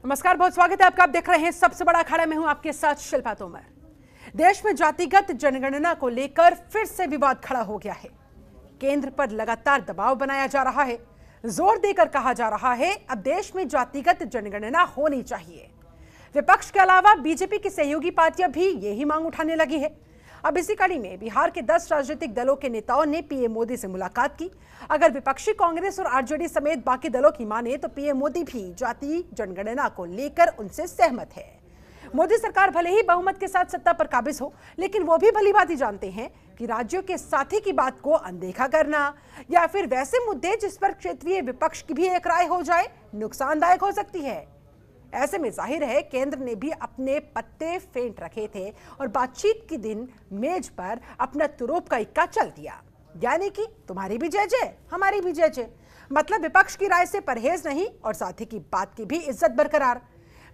नमस्कार, बहुत स्वागत है आपका। आप देख रहे हैं सबसे बड़ा अखाड़ा में हूं आपके साथ शिल्पा तोमर। देश में जातिगत जनगणना को लेकर फिर से विवाद खड़ा हो गया है। केंद्र पर लगातार दबाव बनाया जा रहा है। जोर देकर कहा जा रहा है अब देश में जातिगत जनगणना होनी चाहिए। विपक्ष के अलावा बीजेपी की सहयोगी पार्टियां भी यही मांग उठाने लगी है। अब इसी कड़ी में बिहार के 10 राजनीतिक दलों के नेताओं ने पीएम मोदी से मुलाकात की। अगर विपक्षी कांग्रेस और आरजेडी समेत बाकी दलों की माने तो पीएम मोदी भी जाति जनगणना को लेकर उनसे सहमत है। मोदी सरकार भले ही बहुमत के साथ सत्ता पर काबिज हो, लेकिन वो भी भलीभांति जानते हैं कि राज्यों के साथी की बात को अनदेखा करना या फिर वैसे मुद्दे जिस पर क्षेत्रीय विपक्ष की भी एक राय हो जाए नुकसानदायक हो सकती है। ऐसे में जाहिर है केंद्र ने भी अपने पत्ते फेंट रखे थे और बातचीत के दिन मेज पर अपना तुरुप का इक्का चल दिया, यानी कि तुम्हारी भी जय जय हमारी भी जय जय। मतलब विपक्ष की राय से परहेज नहीं और साथी की बात की भी इज्जत बरकरार।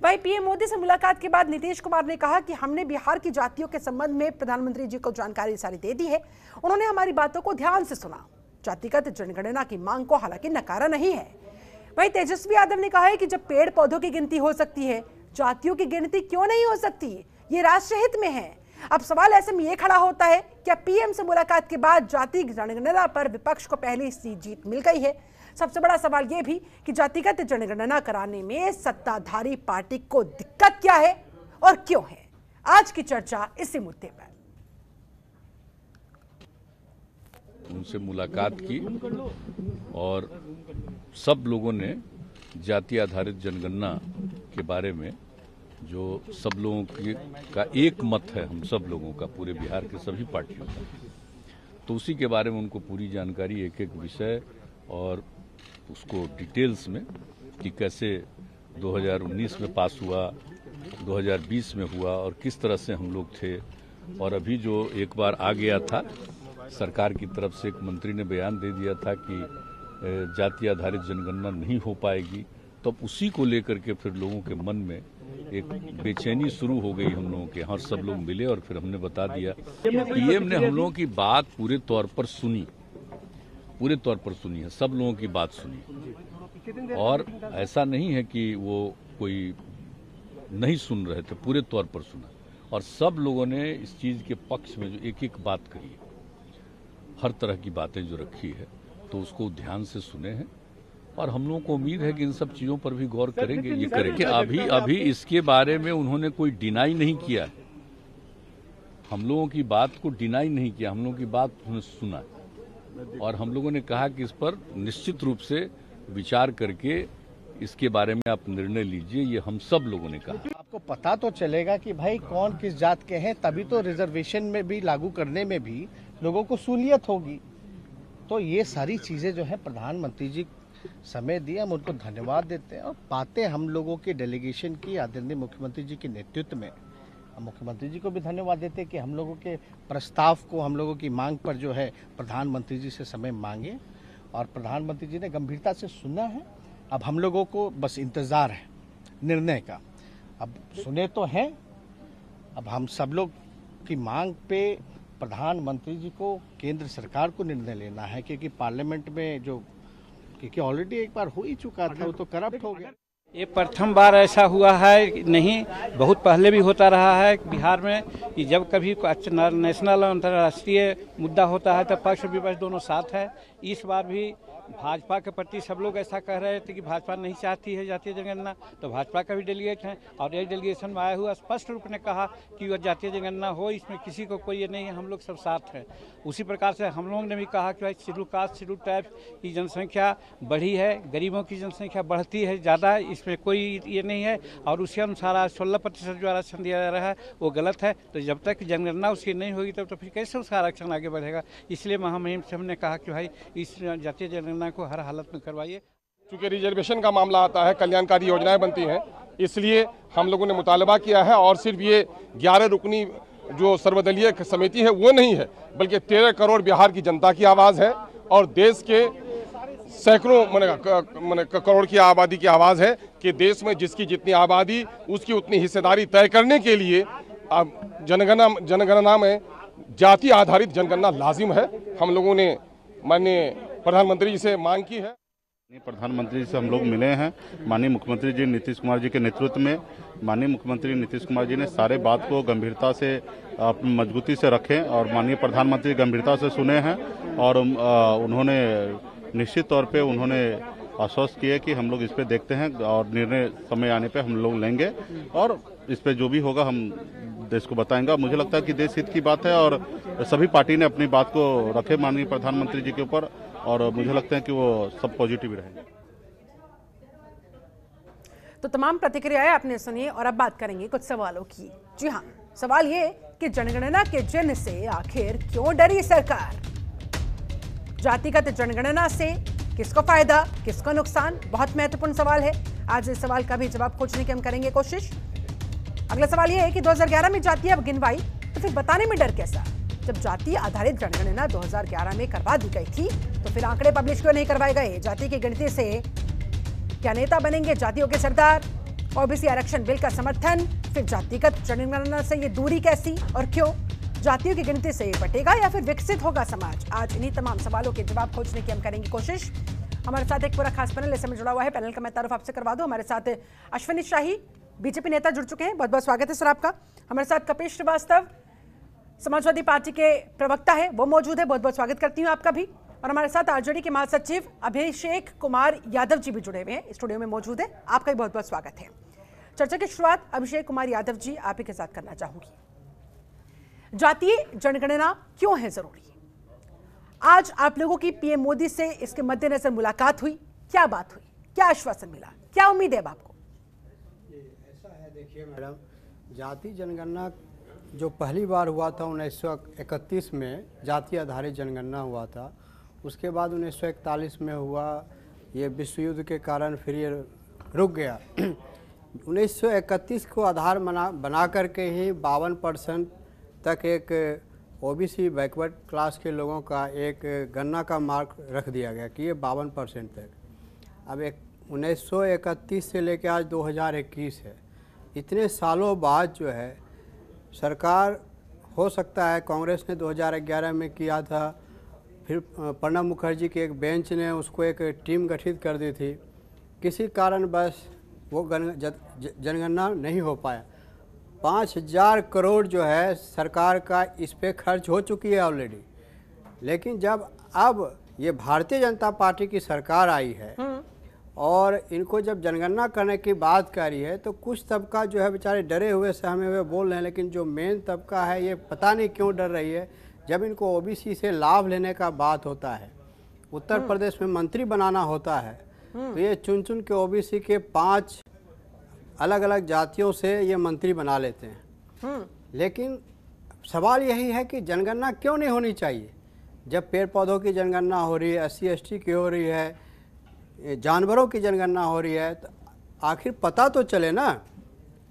वहीं पीएम मोदी से मुलाकात के बाद नीतीश कुमार ने कहा कि हमने बिहार की जातियों के संबंध में प्रधानमंत्री जी को जानकारी सारी दे दी है। उन्होंने हमारी बातों को ध्यान से सुना। जातिगत जनगणना की मांग को हालांकि नकारा नहीं है। वहीं तेजस्वी यादव ने कहा है कि जब पेड़ पौधों की गिनती हो सकती है, जातियों की गिनती क्यों नहीं हो सकती? ये राष्ट्रहित में है। अब सवाल ऐसे में ये खड़ा होता है, क्या पीएम से मुलाकात के बाद जाति जनगणना पर विपक्ष को पहली सी जीत मिल गई है? सबसे बड़ा सवाल यह भी कि जातिगत जनगणना कराने में सत्ताधारी पार्टी को दिक्कत क्या है और क्यों है। आज की चर्चा इसी मुद्दे पर। उनसे मुलाकात की और सब लोगों ने जाति आधारित जनगणना के बारे में जो सब लोगों का एक मत है, हम सब लोगों का, पूरे बिहार के सभी पार्टियों का, तो उसी के बारे में उनको पूरी जानकारी, एक एक विषय और उसको डिटेल्स में कि कैसे 2019 में पास हुआ, 2020 में हुआ और किस तरह से हम लोग थे। और अभी जो एक बार आ गया था, सरकार की तरफ से एक मंत्री ने बयान दे दिया था कि जाति आधारित जनगणना नहीं हो पाएगी, तो उसी को लेकर के फिर लोगों के मन में एक बेचैनी शुरू हो गई हम लोगों के। हाँ, सब लोग मिले और फिर हमने बता दिया। पीएम ने हम लोगों की बात पूरे तौर पर सुनी, पूरे तौर पर सुनी है, सब लोगों की बात सुनी। और ऐसा नहीं है कि वो कोई नहीं सुन रहे थे, पूरे तौर पर सुना। और सब लोगों ने इस चीज़ के पक्ष में जो एक एक बात कही, हर तरह की बातें जो रखी है, तो उसको ध्यान से सुने हैं। और हम लोगों को उम्मीद है कि इन सब चीज़ों पर भी गौर करेंगे, ये करेंगे। अभी इसके बारे में उन्होंने कोई डिनाई नहीं किया, हम लोगों की बात को डिनाई नहीं किया, हम लोगों की बात उन्होंने सुना। और हम लोगों ने कहा कि इस पर निश्चित रूप से विचार करके इसके बारे में आप निर्णय लीजिए, ये हम सब लोगों ने कहा। आपको पता तो चलेगा कि भाई कौन किस जात के हैं, तभी तो रिजर्वेशन में भी लागू करने में भी लोगों को सहूलियत होगी। तो ये सारी चीज़ें जो है प्रधानमंत्री जी समय दिए, हम उनको धन्यवाद देते हैं। और बातें हम लोगों के डेलीगेशन की आदरणीय मुख्यमंत्री जी के नेतृत्व में, हम मुख्यमंत्री जी को भी धन्यवाद देते हैं कि हम लोगों के प्रस्ताव को, हम लोगों की मांग पर जो है प्रधानमंत्री जी से समय मांगे और प्रधानमंत्री जी ने गंभीरता से सुना है। अब हम लोगों को बस इंतज़ार है निर्णय का। अब सुने तो हैं, अब हम सब लोग की मांग पे प्रधानमंत्री जी को, केंद्र सरकार को निर्णय लेना है, क्योंकि पार्लियामेंट में जो, क्योंकि ऑलरेडी एक बार हो ही चुका था, वो तो करप्ट हो गया। ये प्रथम बार ऐसा हुआ है नहीं, बहुत पहले भी होता रहा है बिहार में कि जब कभी नेशनल अंतर्राष्ट्रीय मुद्दा होता है तो पक्ष विपक्ष दोनों साथ है। इस बार भी भाजपा के प्रति सब लोग ऐसा कह रहे थे कि भाजपा नहीं चाहती है जातीय जनगणना, तो भाजपा का भी डेलीगेट है और एक डेलीगेशन में आया हुआ स्पष्ट रूप ने कहा कि वह जातीय जनगणना हो, इसमें किसी को कोई ये नहीं है, हम लोग सब साथ हैं। उसी प्रकार से हम लोगों ने भी कहा कि भाई शेड्यूल कास्ट, शेड्यूल ट्राइब की जनसंख्या बढ़ी है, गरीबों की जनसंख्या बढ़ती है ज़्यादा, इसमें कोई ये नहीं है। और उसके अनुसार आज 16% जो आरक्षण दिया जा रहा है वो गलत है। तो जब तक जनगणना उसकी नहीं होगी तब तो फिर कैसे उसका आरक्षण आगे बढ़ेगा। इसलिए महामहिम से हमने कहा कि भाई इस जातीय जनगणना को हर हालत में करवाइए। क्योंकि रिजर्वेशन का मामला आता है, कल्याणकारी योजनाएं बनती हैं, इसलिए हम लोगों ने मुतालबा किया है। और सिर्फ ये 11 रुकनी जो सर्वदलीय समिति है वो नहीं है, बल्कि 13 करोड़ बिहार की जनता की आवाज़ है और देश के सैकड़ों करोड़ की आबादी की आवाज़ है कि देश में जिसकी जितनी आबादी उसकी उतनी हिस्सेदारी तय करने के लिए जनगणना में जाति आधारित जनगणना लाजिम है। हम लोगों ने माननीय प्रधानमंत्री जी से मांग की है। प्रधानमंत्री से हम लोग मिले हैं। माननीय मुख्यमंत्री जी नीतीश कुमार जी के नेतृत्व में माननीय मुख्यमंत्री नीतीश कुमार जी ने सारे बात को गंभीरता से मजबूती से रखे और माननीय प्रधानमंत्री गंभीरता से सुने हैं और उन्होंने निश्चित तौर पे उन्होंने आश्वस्त किए कि हम लोग इस पे देखते हैं और निर्णय समय आने पे हम लोग लेंगे और इस पे जो भी होगा हम देश को बताएंगे। मुझे लगता है कि देश हित की बात है और सभी पार्टी ने अपनी बात को रखे माननीय प्रधानमंत्री जी के ऊपर और मुझे लगता है कि वो सब पॉजिटिव रहेंगे। तो तमाम प्रतिक्रियाएं आपने सुनी और अब बात करेंगे कुछ सवालों की। जी हाँ, सवाल ये कि जनगणना के चिन्ह से आखिर क्यों डरी सरकार? जातिगत जनगणना से किसको फायदा, किसको नुकसान? बहुत महत्वपूर्ण सवाल है। आज इस सवाल का भी जवाब खोजने की हम करेंगे कोशिश। अगला सवाल यह है कि 2011 में जाति अब गिनवाई तो फिर बताने में डर कैसा? जब जाति आधारित जनगणना 2011 में करवा दी गई थी तो फिर आंकड़े पब्लिश क्यों नहीं करवाए गए? जाति की गिनती से क्या नेता बनेंगे जातियों के सरदार? ओबीसी आरक्षण बिल का समर्थन, फिर जातिगत जनगणना से ये दूरी कैसी और क्यों? जातियों की गिनती से बटेगा या फिर विकसित होगा समाज? आज इन्हीं तमाम सवालों के जवाब खोजने की हम करेंगे कोशिश। हमारे साथ एक पूरा खास पैनल इस समय जुड़ा हुआ है। पैनल का मैं तारुफ आपसे करवा दूं। हमारे साथ अश्विनी शाही बीजेपी नेता जुड़ चुके हैं, बहुत बहुत स्वागत है सर आपका। हमारे साथ कपिल श्रीवास्तव समाजवादी पार्टी के प्रवक्ता है, वो मौजूद है, बहुत बहुत स्वागत करती हूँ आपका भी। और हमारे साथ आरजेडी के महासचिव अभिषेक कुमार यादव जी भी जुड़े हुए हैं, स्टूडियो में मौजूद है, आपका भी बहुत बहुत स्वागत है। चर्चा की शुरुआत अभिषेक कुमार यादव जी आप ही के साथ करना चाहूंगी। जातीय जनगणना क्यों है जरूरी? आज आप लोगों की पीएम मोदी से इसके मद्देनजर मुलाकात हुई, क्या बात हुई, क्या आश्वासन मिला, क्या उम्मीद है अब आपको? ऐसा है, देखिए मैडम, जाति जनगणना जो पहली बार हुआ था 1931 में जाति आधारित जनगणना हुआ था, उसके बाद 1941 में हुआ, ये विश्व युद्ध के कारण फिर ये रुक गया। 1931 को आधार बना करके ही 52% तक एक ओबीसी बैकवर्ड क्लास के लोगों का एक गणना का मार्क रख दिया गया कि ये 52% तक। अब 1931 से लेकर आज 2021 है, इतने सालों बाद जो है सरकार, हो सकता है कांग्रेस ने 2011 में किया था, फिर प्रणब मुखर्जी के एक बेंच ने उसको एक टीम गठित कर दी थी, किसी कारणवश वो जनगणना नहीं हो पाया। 5000 करोड़ जो है सरकार का इस पे खर्च हो चुकी है ऑलरेडी। लेकिन जब अब ये भारतीय जनता पार्टी की सरकार आई है और इनको जब जनगणना करने की बात करी है तो कुछ तबका जो है बेचारे डरे हुए सहमे हुए बोल रहे हैं, लेकिन जो मेन तबका है ये पता नहीं क्यों डर रही है। जब इनको ओबीसी से लाभ लेने का बात होता है, उत्तर प्रदेश में मंत्री बनाना होता है, तो ये चुन चुन के ओबीसी के 5 अलग अलग जातियों से ये मंत्री बना लेते हैं। लेकिन सवाल यही है कि जनगणना क्यों नहीं होनी चाहिए? जब पेड़ पौधों की जनगणना हो रही है, SC ST की हो रही है, जानवरों की जनगणना हो रही है, तो आखिर पता तो चले ना।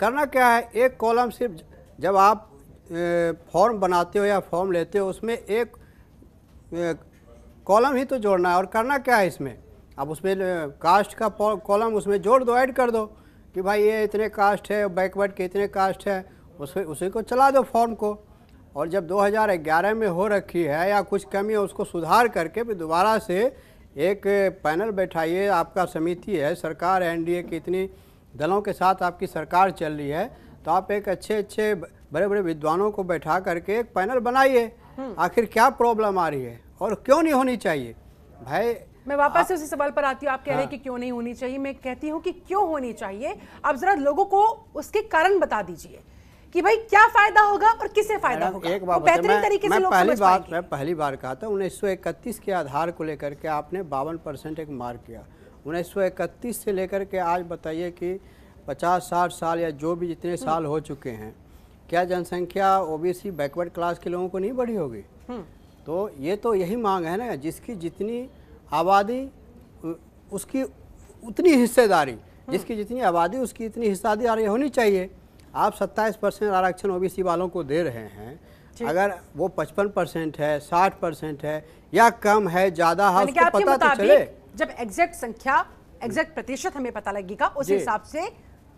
करना क्या है, एक कॉलम सिर्फ, जब आप फॉर्म बनाते हो या फॉर्म लेते हो उसमें एक कॉलम ही तो जोड़ना है। और करना क्या है इसमें, अब उसमें कास्ट का कॉलम उसमें जोड़ दो, ऐड कर दो कि भाई ये इतने कास्ट है, बैकवर्ड के इतने कास्ट है, उसी को चला दो फॉर्म को। और जब 2011 में हो रखी है या कुछ कमी है उसको सुधार करके फिर दोबारा से एक पैनल बैठाइए। आपका समिति है, सरकार एनडीए की इतनी दलों के साथ आपकी सरकार चल रही है, तो आप एक अच्छे बड़े बड़े विद्वानों को बैठा करके एक पैनल बनाइए। आखिर क्या प्रॉब्लम आ रही है और क्यों नहीं होनी चाहिए? भाई मैं वापस से उसी सवाल पर आती हूँ। आप कह रहे हैं कि क्यों नहीं होनी चाहिए, मैं कहती हूँ कि क्यों होनी चाहिए। आप जरा लोगों को उसके कारण बता दीजिए कि भाई क्या फायदा होगा और किसे फायदा होगा। एक बात बेहतरीन तरीके से लोग समझ पाएंगे। मैं पहली बार कहा था 1931 के आधार को लेकर के आपने 52% एक मार्क किया। 1931 से लेकर के आज बताइए कि 50-60 साल या जो भी जितने साल हो चुके हैं, क्या जनसंख्या ओबीसी बैकवर्ड क्लास के लोगों को नहीं बढ़ी होगी? तो ये तो यही मांग है ना, जिसकी जितनी आबादी उसकी उतनी हिस्सेदारी, जिसकी जितनी आबादी उसकी इतनी हिस्सेदारी होनी चाहिए। आप 27% आरक्षण ओबीसी वालों को दे रहे हैं, अगर वो 55% है, 60% है या कम है, ज़्यादा है, उसको पता तो चले। जब एग्जैक्ट संख्या, एग्जैक्ट प्रतिशत हमें पता लगेगा, उस हिसाब से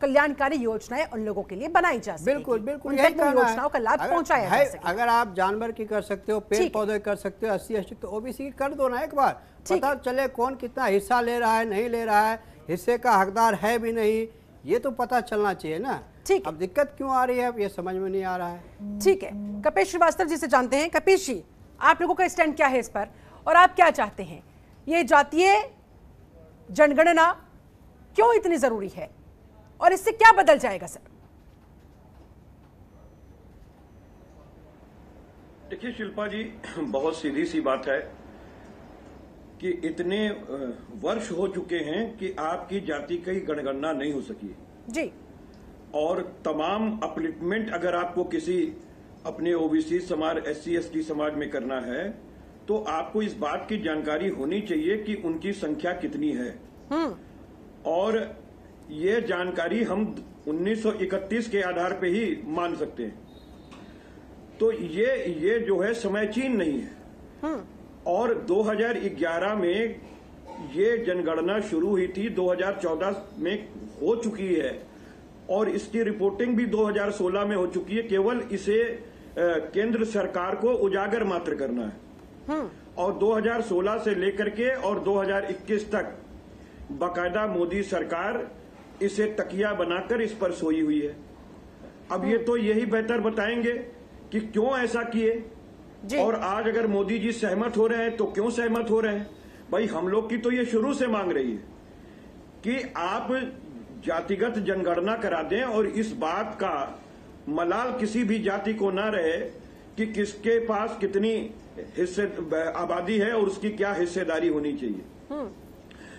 कल्याणकारी योजनाएं उन लोगों के लिए बनाई जा सके। बिल्कुल बिल्कुल उन यही तक उन कहना है। योजनाओं का लाभ अगर पहुंचाया जा है, सके। अगर आप जानवर की कर सकते हो, पेड़ ठीक है। पौधे कर सकते हो, 80 तो ओबीसी की कर दो ना एक बार, ठीक पता चले कौन कितना हिस्सा ले रहा है, नहीं ले रहा है, हिस्से का हकदार है भी नहीं, ये तो पता चलना चाहिए ना। ठीक है। अब दिक्कत क्यों आ रही है ये समझ में नहीं आ रहा है। ठीक है, कपिश श्रीवास्तव जी से जानते हैं। कपिश जी, आप लोगों का स्टैंड क्या है इस पर, और आप क्या चाहते हैं? ये जातीय जनगणना क्यों इतनी जरूरी है और इससे क्या बदल जाएगा सर? देखिए शिल्पा जी, बहुत सीधी सी बात है कि इतने वर्ष हो चुके हैं कि आपकी जाति की जनगणना नहीं हो सकी जी, और तमाम अपलिफ्टमेंट अगर आपको किसी अपने ओबीसी समाज, SC ST समाज में करना है तो आपको इस बात की जानकारी होनी चाहिए कि उनकी संख्या कितनी है। और ये जानकारी हम 1931 के आधार पे ही मान सकते हैं। तो ये जो है समयचीन नहीं है। और 2011 में ये जनगणना शुरू हुई थी, 2014 में हो चुकी है और इसकी रिपोर्टिंग भी 2016 में हो चुकी है। केवल इसे केंद्र सरकार को उजागर मात्र करना है। और 2016 से लेकर के और 2021 तक बाकायदा मोदी सरकार इसे तकिया बनाकर इस पर सोई हुई है। अब ये तो यही बेहतर बताएंगे कि क्यों ऐसा किए। और आज अगर मोदी जी सहमत हो रहे हैं तो क्यों सहमत हो रहे हैं? भाई हम लोग की तो ये शुरू से मांग रही है कि आप जातिगत जनगणना करा दें और इस बात का मलाल किसी भी जाति को ना रहे कि किसके पास कितनी हिस्से आबादी है और उसकी क्या हिस्सेदारी होनी चाहिए।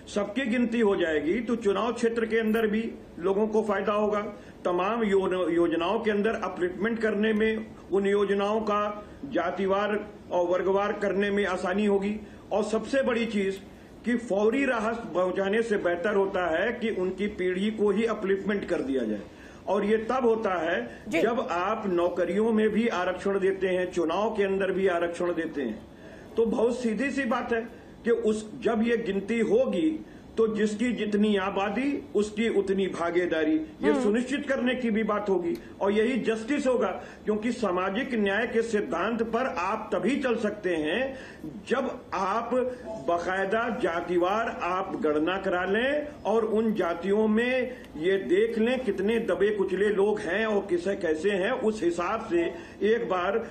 सबकी गिनती हो जाएगी तो चुनाव क्षेत्र के अंदर भी लोगों को फायदा होगा। तमाम योजनाओं के अंदर अपलिफ्टमेंट करने में, उन योजनाओं का जातिवार और वर्गवार करने में आसानी होगी। और सबसे बड़ी चीज कि फौरी राहत पहुंचाने से बेहतर होता है कि उनकी पीढ़ी को ही अपलिफ्टमेंट कर दिया जाए। और ये तब होता है जब आप नौकरियों में भी आरक्षण देते हैं, चुनाव के अंदर भी आरक्षण देते हैं। तो बहुत सीधी सी बात है कि जब ये गिनती होगी तो जिसकी जितनी आबादी उसकी उतनी भागीदारी, ये सुनिश्चित करने की भी बात होगी। और यही जस्टिस होगा, क्योंकि सामाजिक न्याय के सिद्धांत पर आप तभी चल सकते हैं जब आप बाकायदा जातिवार आप गणना करा लें और उन जातियों में ये देख लें कितने दबे कुचले लोग हैं और किसे कैसे हैं। उस हिसाब से एक बार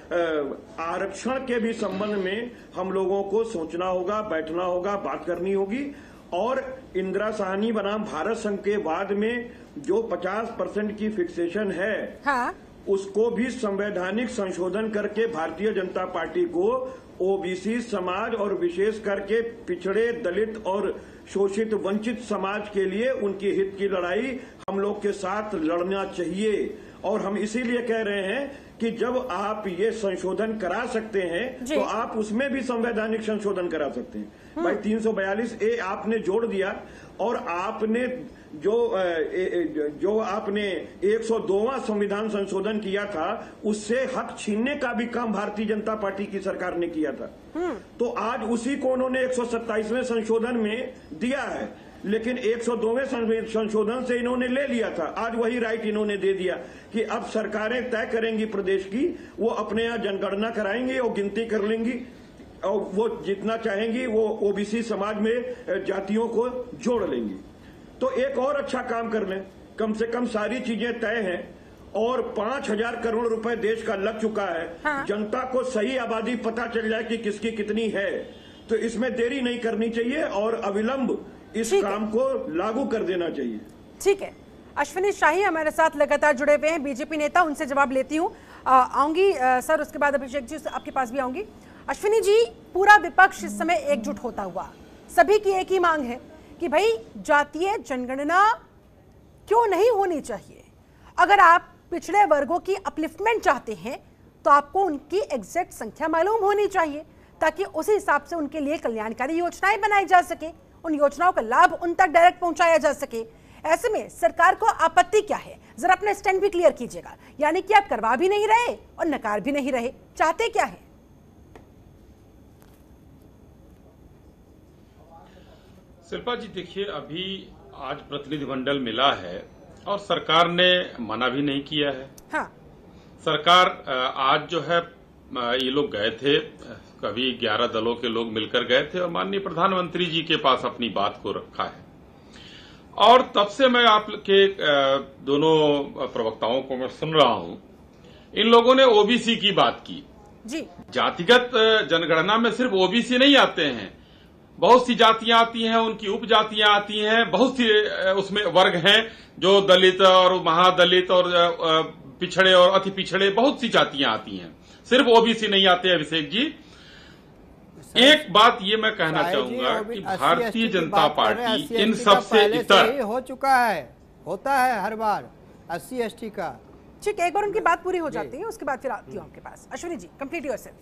आरक्षण के भी संबंध में हम लोगों को सोचना होगा, बैठना होगा, बात करनी होगी। और इंदिरा साहनी बनाम भारत संघ के बाद में जो 50% की फिक्सेशन है, उसको भी संवैधानिक संशोधन करके भारतीय जनता पार्टी को ओबीसी समाज और विशेष करके पिछड़े, दलित और शोषित वंचित समाज के लिए उनके हित की लड़ाई हम लोग के साथ लड़ना चाहिए। और हम इसीलिए कह रहे हैं कि जब आप ये संशोधन करा सकते हैं तो आप उसमें भी संवैधानिक संशोधन करा सकते हैं। भाई 342A आपने जोड़ दिया और आपने जो आपने 102वां संविधान संशोधन किया था उससे हक छीनने का भी काम भारतीय जनता पार्टी की सरकार ने किया था। तो आज उसी को उन्होंने 127वें संशोधन में दिया है, लेकिन 102वें संशोधन से इन्होंने ले लिया था। आज वही राइट इन्होंने दे दिया कि अब सरकारें तय करेंगी प्रदेश की, वो अपने यहाँ जनगणना कराएंगी और गिनती कर लेंगी और वो जितना चाहेंगी वो ओबीसी समाज में जातियों को जोड़ लेंगी। तो एक और अच्छा काम कर लें, कम से कम सारी चीजें तय हैं और 5000 करोड़ रुपए देश का लग चुका है। जनता को सही आबादी पता चल जाए कि किसकी कितनी है, तो इसमें देरी नहीं करनी चाहिए और अविलंब इस काम को लागू कर देना चाहिए। ठीक है, अश्विनी शाही हमारे साथ लगातार जुड़े हुए हैं, बीजेपी नेता, उनसे जवाब लेती हूँ। आऊंगी सर, उसके बाद अभिषेक जी आपके पास भी आऊंगी। अश्विनी जी, पूरा विपक्ष इस समय एकजुट होता हुआ, सभी की एक ही मांग है कि भाई जातीय जनगणना क्यों नहीं होनी चाहिए। अगर आप पिछड़े वर्गों की अपलिफ्टमेंट चाहते हैं तो आपको उनकी एग्जैक्ट संख्या मालूम होनी चाहिए ताकि उसी हिसाब से उनके लिए कल्याणकारी योजनाएं बनाई जा सके, उन योजनाओं का लाभ उन तक डायरेक्ट पहुंचाया जा सके। ऐसे में सरकार को आपत्ति क्या है? जरा अपना स्टैंड भी क्लियर कीजिएगा, यानी कि आप करवा भी नहीं रहे और नकार भी नहीं रहे, चाहते क्या है? शिल्पा जी देखिए, अभी आज प्रतिनिधिमंडल मिला है और सरकार ने मना भी नहीं किया है। हाँ। सरकार आज जो है ये लोग गए थे, कभी 11 दलों के लोग मिलकर गए थे और माननीय प्रधानमंत्री जी के पास अपनी बात को रखा है। और तब से मैं आपके दोनों प्रवक्ताओं को मैं सुन रहा हूं, इन लोगों ने ओबीसी की बात की जी। जातिगत जनगणना में सिर्फ ओबीसी नहीं आते हैं, बहुत सी जातियां आती हैं, उनकी उपजातियां आती हैं, बहुत सी उसमें वर्ग हैं जो दलित और महादलित और पिछड़े और अति पिछड़े, बहुत सी जातियां आती हैं, सिर्फ ओबीसी नहीं आते। अभिषेक जी, एक बात ये मैं कहना चाहूंगा कि भारतीय जनता पार्टी इन सबसे इतर हो चुका है, होता है हर बार SC/ST का। ठीक है, एक बार उनकी बात पूरी हो जाती है, उसके बाद फिर आती हूँ आपके पास। Ashwini ji, complete yourself.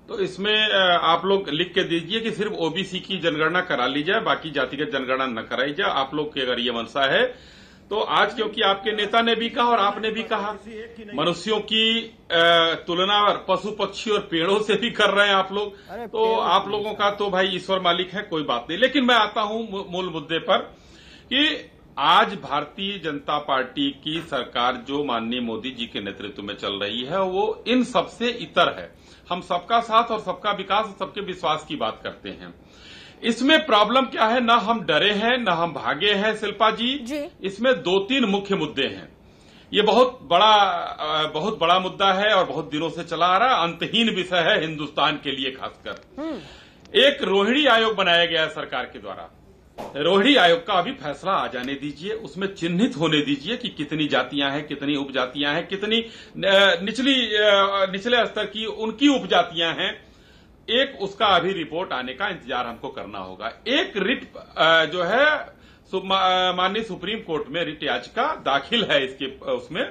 तो इसमें आप लोग लिख के दीजिए कि सिर्फ ओबीसी की जनगणना करा ली जाए, बाकी जातिगत जनगणना न कराई जाए। आप लोग की अगर ये मंशा है तो आज, क्योंकि आपके नेता ने भी कहा और आपने भी कहा, मनुष्यों की तुलना पशु पक्षी और पेड़ों से भी कर रहे हैं आप लोग, तो आप लोगों का तो भाई ईश्वर मालिक है, कोई बात नहीं। लेकिन मैं आता हूं मूल मुद्दे पर कि आज भारतीय जनता पार्टी की सरकार जो माननीय मोदी जी के नेतृत्व में चल रही है, वो इन सबसे इतर है। हम सबका साथ और सबका विकास और सबके विश्वास की बात करते हैं। इसमें प्रॉब्लम क्या है, ना हम डरे हैं ना हम भागे हैं शिल्पा जी। इसमें 2-3 मुख्य मुद्दे हैं। ये बहुत बड़ा मुद्दा है और बहुत दिनों से चला आ रहा है, अंतहीन विषय है हिंदुस्तान के लिए खासकर। एक रोहिणी आयोग बनाया गया है सरकार के द्वारा। रोहिणी आयोग का अभी फैसला आ जाने दीजिए, उसमें चिन्हित होने दीजिए कि कितनी जातियां हैं, कितनी उपजातियां हैं, कितनी निचले स्तर की उनकी उपजातियां हैं। एक उसका अभी रिपोर्ट आने का इंतजार हमको करना होगा। एक रिट जो है माननीय सुप्रीम कोर्ट में रिट याचिका दाखिल है इसके उसमें,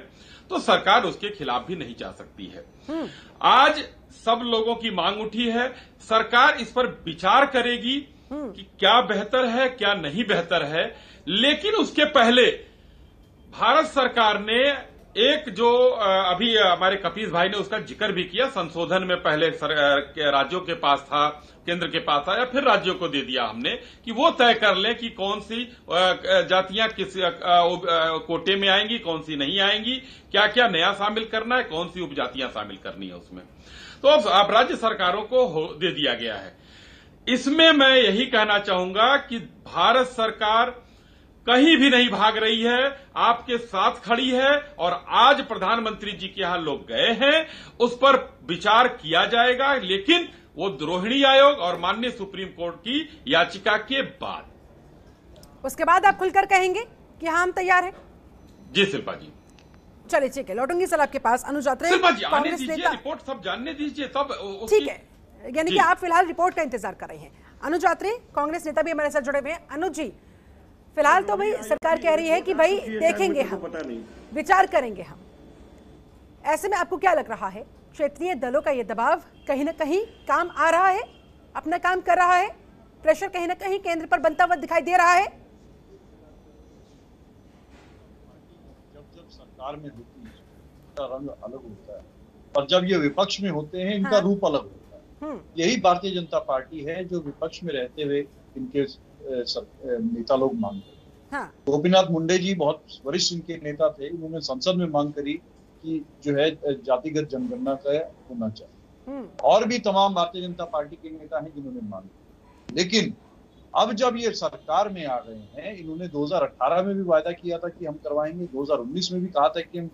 तो सरकार उसके खिलाफ भी नहीं जा सकती है। आज सब लोगों की मांग उठी है, सरकार इस पर विचार करेगी कि क्या बेहतर है क्या नहीं बेहतर है। लेकिन उसके पहले भारत सरकार ने एक जो अभी हमारे कपीस भाई ने उसका जिक्र भी किया, संशोधन में पहले राज्यों के पास था, केंद्र के पास था, या फिर राज्यों को दे दिया हमने कि वो तय कर लें कि कौन सी जातियां किस कोटे में आएंगी, कौन सी नहीं आएंगी, क्या क्या नया शामिल करना है, कौन सी उपजातियां शामिल करनी है उसमें। तो अब राज्य सरकारों को दे दिया गया है। इसमें मैं यही कहना चाहूंगा कि भारत सरकार कहीं भी नहीं भाग रही है, आपके साथ खड़ी है। और आज प्रधानमंत्री जी के यहां लोग गए हैं, उस पर विचार किया जाएगा, लेकिन वो रोहिणी आयोग और माननीय सुप्रीम कोर्ट की याचिका के बाद। उसके बाद आप खुलकर कहेंगे कि हाँ हम तैयार हैं। जी शिल्पा जी। चलिए ठीक है, लौटूंगी सर आपके पास। अनुज यात्रे, शिल्पा जी आने दीजिए, रिपोर्ट सब जानने दीजिए तब। ठीक है, यानी कि आप फिलहाल रिपोर्ट का इंतजार कर रहे हैं। अनुज यात्रे, कांग्रेस नेता भी हमारे साथ जुड़े हुए हैं। अनुज जी, फिलहाल तो भाई सरकार कह रही है कि भाई देखेंगे हम, विचार करेंगे हम। ऐसे में आपको क्या लग रहा है, क्षेत्रीय दलों का ये दबाव कहीं ना कहीं काम आ रहा है, अपना काम कर रहा है, प्रेशर कहीं ना कहीं केंद्र पर बनता हुआ दिखाई दे रहा है? जब सरकार में होती है इनका रंग अलग होता है, और जब ये विपक्ष में होते हैं इनका रूप अलग होता है। यही भारतीय जनता पार्टी है जो विपक्ष में रहते हुए इनके नेता लोग मांगते हैं। गोपीनाथ मुंडे जी बहुत वरिष्ठ इनके नेता थे, उन्होंने संसद में मांग करी कि जो है जातिगत जनगणना का होना चाहिए। और भी तमाम भारतीय जनता पार्टी के नेता हैं जिन्होंने मांग की। लेकिन अब जब ये सरकार में आ गए हैं, इन्होंने 2018 में भी वायदा किया था कि हम करवाएंगे, 2019 में भी कहा था कि हम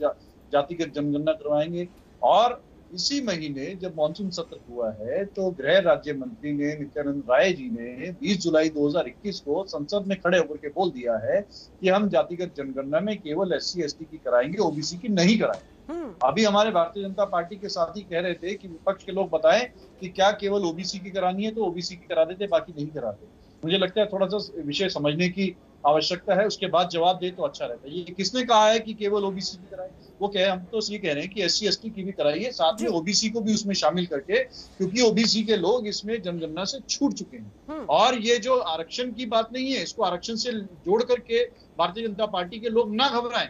जातिगत जनगणना करवाएंगे, और इसी महीने जब मानसून सत्र हुआ है तो गृह राज्य मंत्री ने, नित्यानंद राय जी ने 20 जुलाई 2021 को संसद में खड़े होकर के बोल दिया है कि हम जातिगत जनगणना में केवल SC/ST की कराएंगे, OBC की नहीं कराएंगे। अभी हमारे भारतीय जनता पार्टी के साथी कह रहे थे कि विपक्ष के लोग बताएं कि क्या केवल OBC की करानी है, तो OBC की करा देते, बाकी नहीं कराते। मुझे लगता है थोड़ा सा विषय समझने की आवश्यकता है, उसके बाद जवाब दे तो अच्छा रहता है। ये किसने कहा है कि केवल OBC की कराए? वो हम तो ये कह रहे हैं कि SC/ST की भी कराइए, साथ में OBC को भी उसमें शामिल करके, क्योंकि OBC के लोग इसमें जनगणना से छूट चुके हैं। और ये जो आरक्षण की बात नहीं है, इसको आरक्षण से जोड़ करके भारतीय जनता पार्टी के लोग ना घबराएं।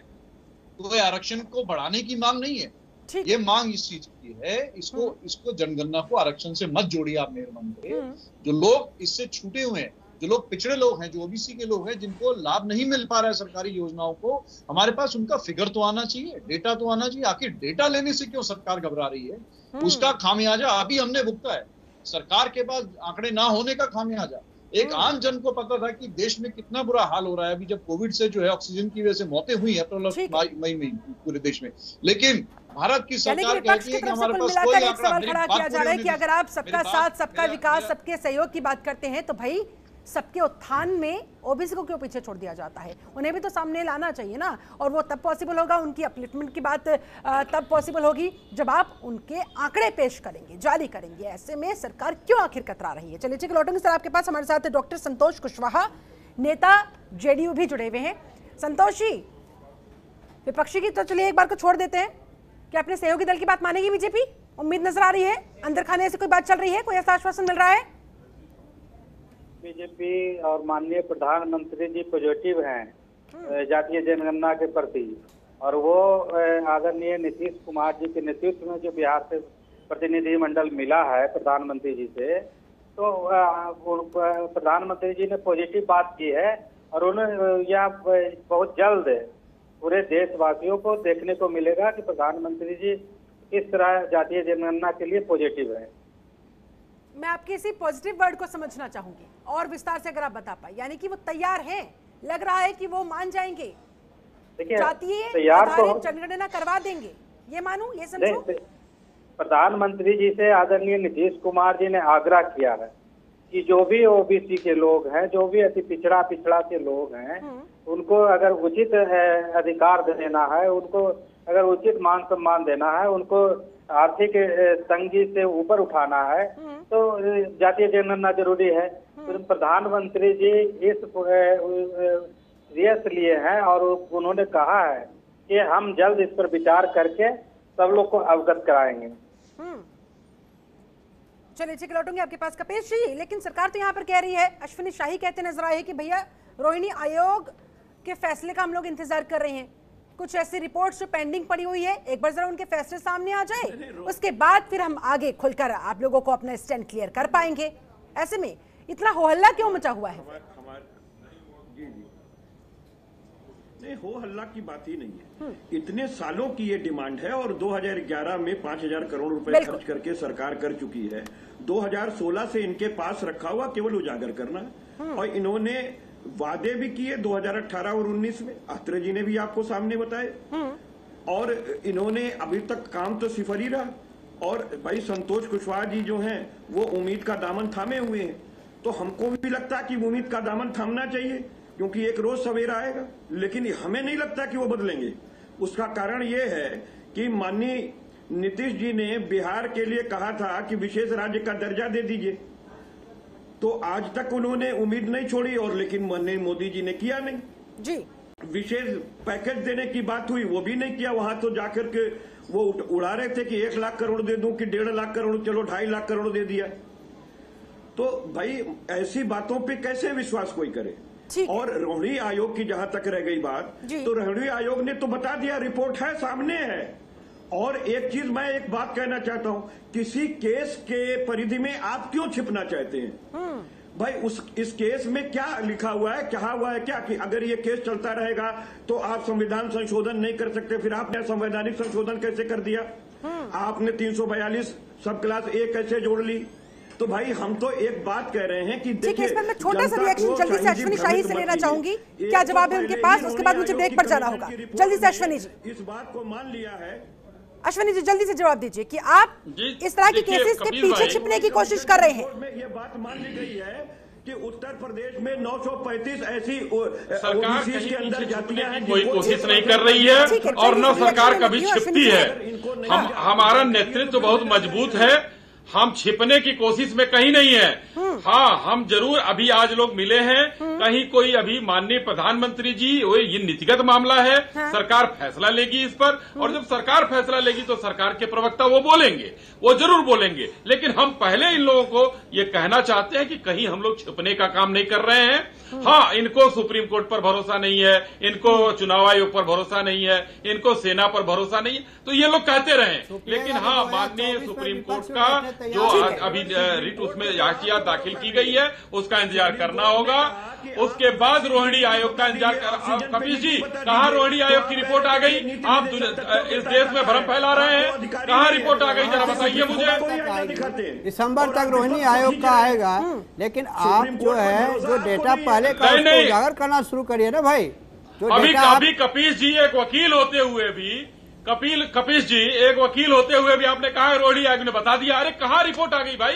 तो आरक्षण को बढ़ाने की मांग नहीं है, ये मांग इस चीज की है, इसको जनगणना को आरक्षण से मत जोड़िए आप, मेहरबानी करके। जो लोग इससे छूटे हुए हैं, जो लोग पिछड़े लोग हैं, जो ओबीसी के लोग हैं, जिनको लाभ नहीं मिल पा रहा है सरकारी योजनाओं को, हमारे पास उनका फिगर तो आना चाहिए, डेटा तो आना चाहिए। आखिर डेटा लेने से क्यों सरकार घबरा रही है? उसका खामियाजा अभी हमने भुगता है, सरकार के पास आंकड़े ना होने का खामियाजा। एक आम जन को पता था कि देश में कितना बुरा हाल हो रहा है। अभी जब कोविड से जो है ऑक्सीजन की वजह से मौतें हुई है मई में पूरे देश में, लेकिन भारत की सरकार कहती है कि हमारे पास कोई आंकड़ा सवाल खड़ा किया जा रहा है कि अगर आप सबका साथ, सबका विकास, सबके सहयोग की बात करते हैं तो भाई सबके उत्थान में ओबीसी को क्यों पीछे छोड़ दिया जाता है? उन्हें भी तो सामने लाना चाहिए ना, और वो तब पॉसिबल होगा, उनकी अपलिफ्टमेंट की बात तब पॉसिबल होगी जब आप उनके आंकड़े पेश करेंगे, जारी करेंगे। ऐसे में सरकार क्यों आखिर कतरा रही है? चलिए ठीक, लौटेंगे सर आपके पास। हमारे साथ डॉक्टर संतोष कुशवाहा, नेता जेडीयू भी जुड़े हुए हैं। संतोष जी, विपक्षी की तो चलिए एक बार को छोड़ देते हैं कि अपने सहयोगी दल की बात मानेगी बीजेपी? उम्मीद नजर आ रही है, अंदर खाने से कोई बात चल रही है, कोई ऐसा आश्वासन मिल रहा है? बीजेपी और माननीय प्रधानमंत्री जी पॉजिटिव हैं जातीय जनगणना के प्रति, और वो आदरणीय नीतीश कुमार जी के नेतृत्व में जो बिहार से प्रतिनिधिमंडल मिला है प्रधानमंत्री जी से, तो प्रधानमंत्री जी ने पॉजिटिव बात की है, और उन्हें यह बहुत जल्द पूरे देशवासियों को देखने को मिलेगा कि प्रधानमंत्री जी किस तरह जातीय जनगणना के लिए पॉजिटिव है। मैं आपके इसी पॉजिटिव वर्ड को समझना चाहूंगी और विस्तार से अगर आप बता पाए, यानी कि वो तैयार हैं, लग रहा है कि वो मान जाएंगे, जातीय आधारित जनगणना करवा देंगे, ये मानूं, ये समझूं? प्रधानमंत्री जी से आदरणीय नीतीश कुमार जी ने आग्रह किया है कि जो भी ओबीसी के लोग हैं, जो भी अति पिछड़ा के लोग हैं, उनको अगर उचित अधिकार देना है, उनको अगर उचित मान सम्मान देना है, उनको आर्थिक तंगी से ऊपर उठाना है, तो जातीय जनगणना जरूरी है। तो प्रधानमंत्री जी इस सीरियस लिए हैं और उन्होंने कहा है कि हम जल्द इस पर विचार करके सब लोग को अवगत कराएंगे। चलिए ठीक, लौटूंगे आपके पास कपिल जी। लेकिन सरकार तो यहाँ पर कह रही है, अश्विनी शाही कहते नजर आए कि भैया रोहिणी आयोग के फैसले का हम लोग इंतजार कर रहे हैं, कुछ ऐसी रिपोर्ट्स जो पेंडिंग पड़ी हुई है, एक बार जरा उनके फैसले सामने आ जाए, उसके बाद फिर हम आगे खुलकर आप लोगों को अपना स्टैंड क्लियर कर पाएंगे। ऐसे में इतना हो हल्ला क्यों मचा हुआ है? नहीं, हो हल्ला की बात ही नहीं है। इतने सालों की ये डिमांड है और 2011 में 5,000 करोड़ रुपए खर्च करके सरकार कर चुकी है। 2016 से इनके पास रखा हुआ केवल उजागर करना है, और इन्होंने वादे भी किए 2018 और 19 में, अत्रे जी ने भी आपको सामने बताए, और इन्होंने अभी तक काम तो सिफर ही रहा। और भाई संतोष कुशवाहा जी जो हैं वो उम्मीद का दामन थामे हुए हैं, तो हमको भी लगता है कि उम्मीद का दामन थामना चाहिए, क्योंकि एक रोज सवेरा आएगा, लेकिन हमें नहीं लगता कि वो बदलेंगे। उसका कारण ये है कि माननीय नीतीश जी ने बिहार के लिए कहा था कि विशेष राज्य का दर्जा दे दीजिए, तो आज तक उन्होंने उम्मीद नहीं छोड़ी, और लेकिन माननीय मोदी जी ने किया नहीं जी। विशेष पैकेज देने की बात हुई, वो भी नहीं किया। वहां तो जाकर के वो उड़ा रहे थे कि 1 लाख करोड़ दे दूं कि 1.5 लाख करोड़, चलो 2.5 लाख करोड़ दे दिया। तो भाई ऐसी बातों पे कैसे विश्वास कोई करे? और रोहिणी आयोग की जहां तक रह गई बात, तो रोहिणी आयोग ने तो बता दिया, रिपोर्ट है, सामने है। और एक चीज मैं एक बात कहना चाहता हूं, किसी केस के परिधि में आप क्यों छिपना चाहते हैं? भाई इस केस में क्या लिखा हुआ है, क्या हुआ है, क्या कि अगर ये केस चलता रहेगा तो आप संविधान संशोधन नहीं कर सकते। फिर आपने संवैधानिक संशोधन कैसे कर दिया? आपने 342 सब क्लास ए कैसे जोड़ ली? तो भाई हम तो एक बात कह रहे हैं कि देखिए, इस पर मैं छोटा सा रिएक्शन जल्दी से अश्विनी शाही से लेना चाहूंगी। क्या जवाब है उनके पास? उसके बाद मुझे ब्रेक पर जाना होगा। जल्दी से अश्विनी जी। इस बात को मान लिया है, अश्विनी जी जल्दी से जवाब दीजिए कि आप इस तरह के केसेस के पीछे छिपने की कोशिश कर रहे हैं। ये बात मान ली गई है कि उत्तर प्रदेश में 935 ऐसी सरकार के अंदर जातियां हैं, कोई कोशिश नहीं कर रही है, और न सरकार कभी छिपती है। हमारा नेतृत्व बहुत मजबूत है, हम छिपने की कोशिश में कहीं नहीं है। हाँ, हम जरूर अभी आज लोग मिले हैं, कहीं कोई अभी माननीय प्रधानमंत्री जी, वो ये नीतिगत मामला है, सरकार फैसला लेगी इस पर, और जब सरकार फैसला लेगी तो सरकार के प्रवक्ता वो बोलेंगे, वो जरूर बोलेंगे। लेकिन हम पहले इन लोगों को ये कहना चाहते हैं कि कहीं हम लोग छिपने का काम नहीं कर रहे हैं। हाँ, इनको सुप्रीम कोर्ट पर भरोसा नहीं है, इनको चुनाव आयोग पर भरोसा नहीं है, इनको सेना पर भरोसा नहीं है, तो ये लोग कहते रहे। लेकिन हाँ, माननीय सुप्रीम कोर्ट का जो अभी रिट उसमें याचिका दाखिल दाखिल की गई है उसका इंतजार करना होगा। उसके बाद रोहिणी आयोग का इंतजार कपिल जी, कहाँ रोहिणी आयोग की रिपोर्ट आ गई? आप इस देश में भ्रम फैला रहे हैं, कहाँ रिपोर्ट आ गई जरा बताइए मुझे। दिसंबर तक रोहिणी आयोग का आएगा, लेकिन आप जो है जो डेटा पहले का उसको उजागर करना शुरू करिए ना भाई। अभी कपिल जी एक वकील होते हुए भी कपिल जी एक वकील होते हुए भी आपने कहा रोहिणी आयोग ने बता दिया। अरे कहाँ रिपोर्ट आ गई भाई?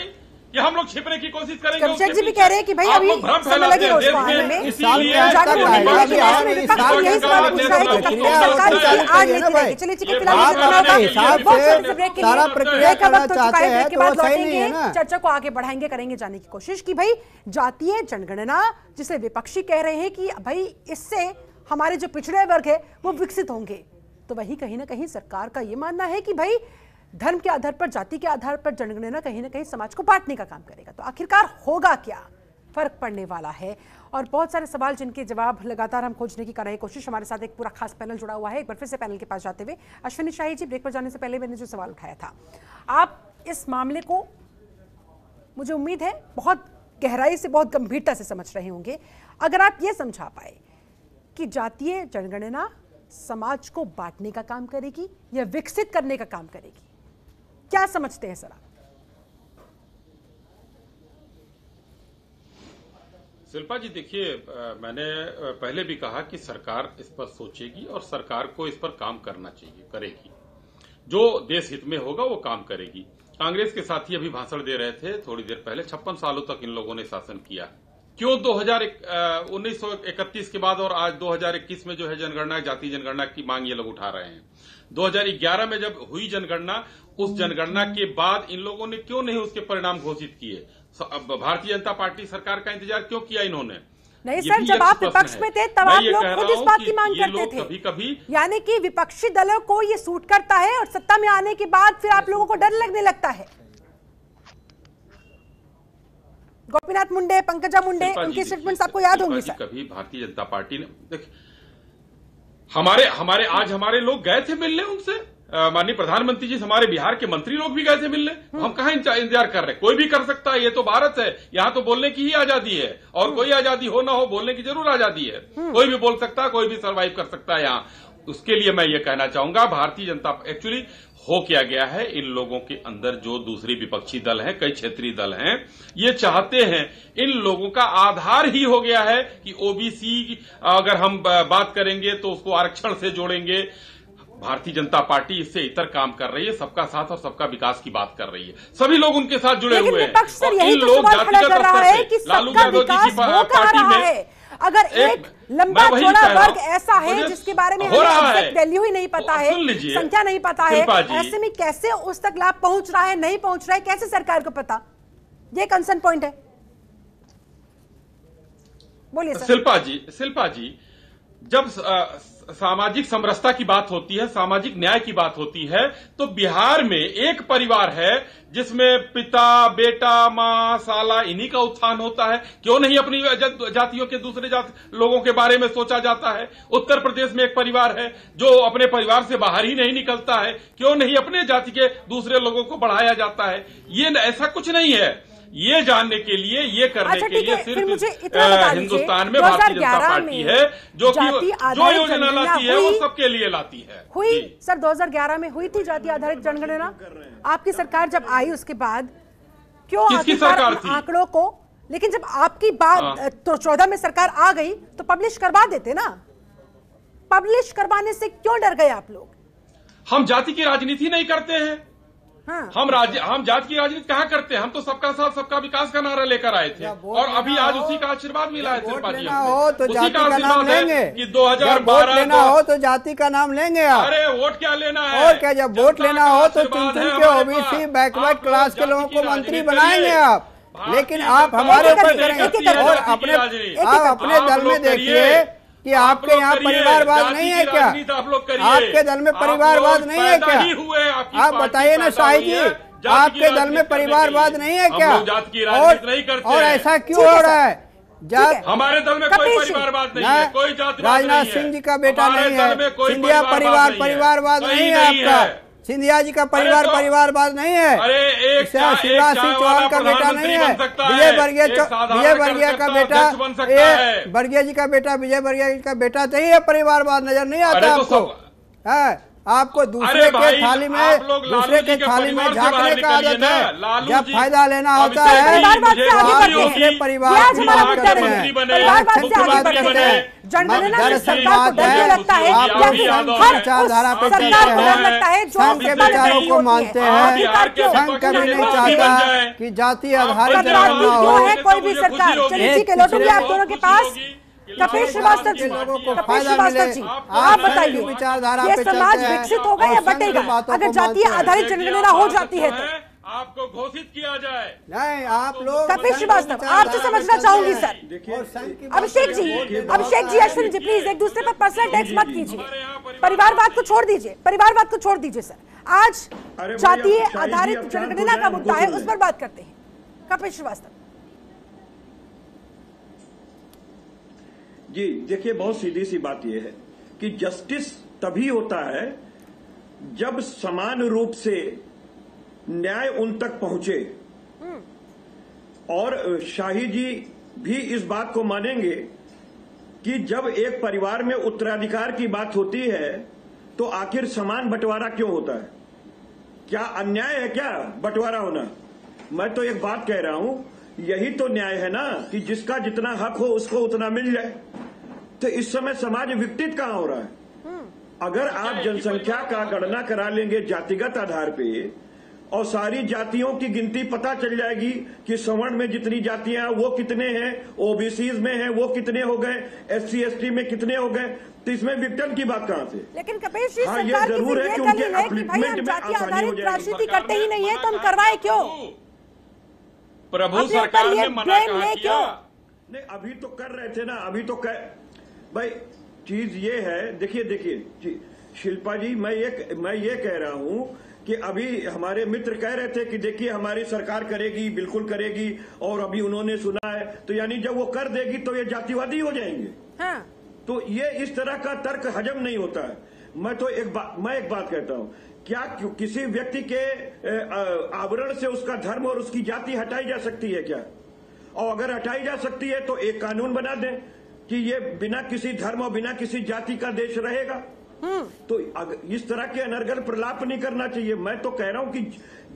ये हम लोग छिपने की कोशिश करेंगे। कमशेख जी भी कह रहे हैं कि भाई अभी समय लगेगा उसको आने में। चर्चा को आगे बढ़ाएंगे, करेंगे जानने की कोशिश कि भाई जातीय जनगणना जिसे विपक्षी कह रहे हैं कि भाई इससे हमारे जो पिछड़े वर्ग है वो विकसित होंगे, तो वही कहीं ना कहीं सरकार का ये मानना है कि भाई धर्म के आधार पर, जाति के आधार पर जनगणना कहीं ना कहीं समाज को बांटने का काम करेगा। तो आखिरकार होगा क्या, फर्क पड़ने वाला है। और बहुत सारे सवाल जिनके जवाब लगातार हम खोजने की कर रहे हैं कोशिश। हमारे साथ एक पूरा खास पैनल जुड़ा हुआ है। एक बार फिर से पैनल के पास जाते हुए अश्विनी शाही जी, ब्रेक पर जाने से पहले मैंने जो सवाल उठाया था, आप इस मामले को मुझे उम्मीद है बहुत गहराई से, बहुत गंभीरता से समझ रहे होंगे। अगर आप ये समझा पाए कि जातीय जनगणना समाज को बांटने का काम करेगी या विकसित करने का काम करेगी, क्या समझते हैं सर आप? शिल्पा जी देखिए, मैंने पहले भी कहा कि सरकार इस पर सोचेगी और सरकार को इस पर काम करना चाहिए, करेगी। जो देश हित में होगा वो काम करेगी। कांग्रेस के साथी अभी भाषण दे रहे थे थोड़ी देर पहले, 56 सालों तक इन लोगों ने शासन किया। क्यों 1931 के बाद और आज 2021 में जो है जनगणना, जाति जनगणना की मांग ये लोग उठा रहे हैं? 2011 में जब हुई जनगणना, उस जनगणना के बाद इन लोगों ने क्यों नहीं उसके परिणाम घोषित किए? भारतीय जनता पार्टी सरकार का इंतजार क्यों किया इन्होंने? नहीं सर, जब आप विपक्ष में थे तब आप लोग खुद इस बात की मांग करते थे। कभी कभी यानी कि विपक्षी दलों को ये सूट करता है और सत्ता में आने के बाद फिर आप लोगों को डर लगने लगता है। गोपीनाथ मुंडे, पंकजा मुंडे, उनकी स्टेटमेंट्स आपको याद होंगी सर। कभी भारतीय जनता पार्टी ने हमारे लोग गए थे मिलने उनसे, माननीय प्रधानमंत्री जी, हमारे बिहार के मंत्री लोग भी गए थे मिलने। हम कहाँ इंतजार कर रहे हैं? कोई भी कर सकता है, ये तो भारत है, यहाँ तो बोलने की ही आजादी है। और कोई आजादी हो ना हो, बोलने की जरूर आजादी है। कोई भी बोल सकता है, कोई भी सर्वाइव कर सकता है यहाँ। उसके लिए मैं ये कहना चाहूंगा, भारतीय जनता एक्चुअली हो क्या गया है, इन लोगों के अंदर जो दूसरी विपक्षी दल हैं, कई क्षेत्रीय दल हैं, ये चाहते हैं, इन लोगों का आधार ही हो गया है कि ओबीसी अगर हम बात करेंगे तो उसको आरक्षण से जोड़ेंगे। भारतीय जनता पार्टी इससे इतर काम कर रही है, सबका साथ और सबका विकास की बात कर रही है। सभी लोग उनके साथ जुड़े हुए हैं। और इन लोग जातिगत स्तर से लालू यादव जी की पार्टी में अगर एक लंबा चौड़ा वर्ग ऐसा है जिसके बारे में हमें वैल्यू ही नहीं पता है, संख्या नहीं पता है, ऐसे में कैसे उस तक लाभ पहुंच रहा है, नहीं पहुंच रहा है, कैसे सरकार को पता? ये कंसर्न पॉइंट है। बोलिए सर। शिल्पा जी, जब सामाजिक समरसता की बात होती है, सामाजिक न्याय की बात होती है, तो बिहार में एक परिवार है जिसमें पिता, बेटा, माँ, साला, इन्हीं का उत्थान होता है। क्यों नहीं अपनी जातियों के दूसरे लोगों के बारे में सोचा जाता है? उत्तर प्रदेश में एक परिवार है जो अपने परिवार से बाहर ही नहीं निकलता है। क्यों नहीं अपने जाति के दूसरे लोगों को बढ़ाया जाता है? ये ऐसा कुछ नहीं है। ये जानने के लिए, ये करने के लिए सिर्फ हिंदुस्तान में भारतीय जनता पार्टी है जो योजना लाती है वो सबके लिए लाती है। हुई सर 2011 में हुई थी जाति आधारित जनगणना। आपकी सरकार जब आई उसके बाद क्यों आंकड़ों को, लेकिन जब आपकी बात तो 14 में सरकार आ गई तो पब्लिश करवा देते ना। पब्लिश करवाने से क्यों डर गए आप लोग? हम जाति की राजनीति नहीं करते हैं। हाँ। हम जाति की राजनीति कहाँ करते हैं? हम तो सबका साथ सबका विकास का नारा लेकर आए थे और अभी आज उसी का आशीर्वाद मिला है। शिल्पा जी, उसी का आशीर्वाद है कि 2012 लेना हो तो जाति का नाम लेंगे आप। अरे वोट क्या लेना है? और क्या, जब वोट लेना हो तो चुन चुन के ओबीसी बैकवर्ड क्लास के लोगों को मंत्री बनाएंगे आप। लेकिन आप हमारे ऊपर करेंगे और अपने दल में देखिए कि आपके यहाँ परिवारवाद नहीं है क्या? आपके दल में परिवारवाद नहीं है क्या? आप बताइए ना शाही जी, आपके दल में परिवारवाद नहीं है क्या? और ऐसा क्यों हो रहा है? हमारे दल में कोई परिवारवाद नहीं है, कोई जातिवाद नहीं है। राजनाथ सिंह जी का बेटा नहीं है, सिंधिया परिवारवाद नहीं है आपका। सिंधिया जी का परिवार परिवारवाद नहीं है। अरे शिवराज सिंह चौहान का बेटा नहीं है। विजय वर्गीय का बेटा, वर्गीय जी का बेटा, विजय वर्गीय का बेटा नहीं है। परिवारवाद नजर नहीं आता आपको? है आपको दूसरे के थाली में झांकने का आदत है। जब फायदा लेना होता है दूसरे परिवार की बात करते हैं, की बात करते हैं। विचारधारा पे चलते हैं, संघ के विचारों को मानते हैं। संघ कभी नहीं चाहता कि जाति आधारित जनगणना हो। कोई भी सरकार चलिए आप दोनों के पास कपिल श्रीवास्तव जी, आप बताइए ये समाज विकसित होगा या बटेगा अगर जातीय आधारित जनगणना हो जाती है तो? आपको घोषित किया जाए। नहीं, आप लोग कपिल श्रीवास्तव आपसे समझना चाहूंगी सर। अभिषेक जी, अश्विनी जी, प्लीज एक दूसरे पर पर्सनल अटैक्स मत कीजिए। परिवारवाद को छोड़ दीजिए सर। आज जातीय आधारित जनगणना का मुद्दा है, उस पर बात करते हैं। कपिल श्रीवास्तव जी, देखिए बहुत सीधी सी बात यह है कि जस्टिस तभी होता है जब समान रूप से न्याय उन तक पहुंचे। और शाही जी भी इस बात को मानेंगे कि जब एक परिवार में उत्तराधिकार की बात होती है तो आखिर समान बंटवारा क्यों होता है? क्या अन्याय है क्या बंटवारा होना? मैं तो एक बात कह रहा हूं, यही तो न्याय है ना कि जिसका जितना हक हो उसको उतना मिल जाए। तो इस समय समाज विकसित कहां हो रहा है? अगर आप जनसंख्या का गणना करा लेंगे जातिगत आधार पे और सारी जातियों की गिनती पता चल जाएगी कि सवर्ण में जितनी जातियां वो कितने हैं, ओबीसीज में हैं वो कितने हो गए, एससी एसटी में कितने हो गए, तो इसमें विघटन की बात कहां से? लेकिन कपिल जी सरकार की जरूर है कि उनके अपलिफ्टमेंट में आसानी हो जाए। राजनीति करते ही नहीं है तो हम करवाए क्यों? प्रभु सरकार ने मना किया। नहीं, अभी तो कर रहे थे ना, अभी तो भाई चीज ये है, देखिए शिल्पा जी, मैं ये कह रहा हूं कि अभी हमारे मित्र कह रहे थे कि देखिए हमारी सरकार करेगी, बिल्कुल करेगी, और अभी उन्होंने सुना है तो यानी जब वो कर देगी तो ये जातिवादी हो जाएंगे। हाँ। तो ये इस तरह का तर्क हजम नहीं होता है। मैं एक बात कहता हूं, क्या किसी व्यक्ति के आवरण से उसका धर्म और उसकी जाति हटाई जा सकती है क्या? और अगर हटाई जा सकती है तो एक कानून बना दें कि ये बिना किसी धर्म और बिना किसी जाति का देश रहेगा। तो इस तरह के अनर्गल प्रलाप नहीं करना चाहिए। मैं तो कह रहा हूं कि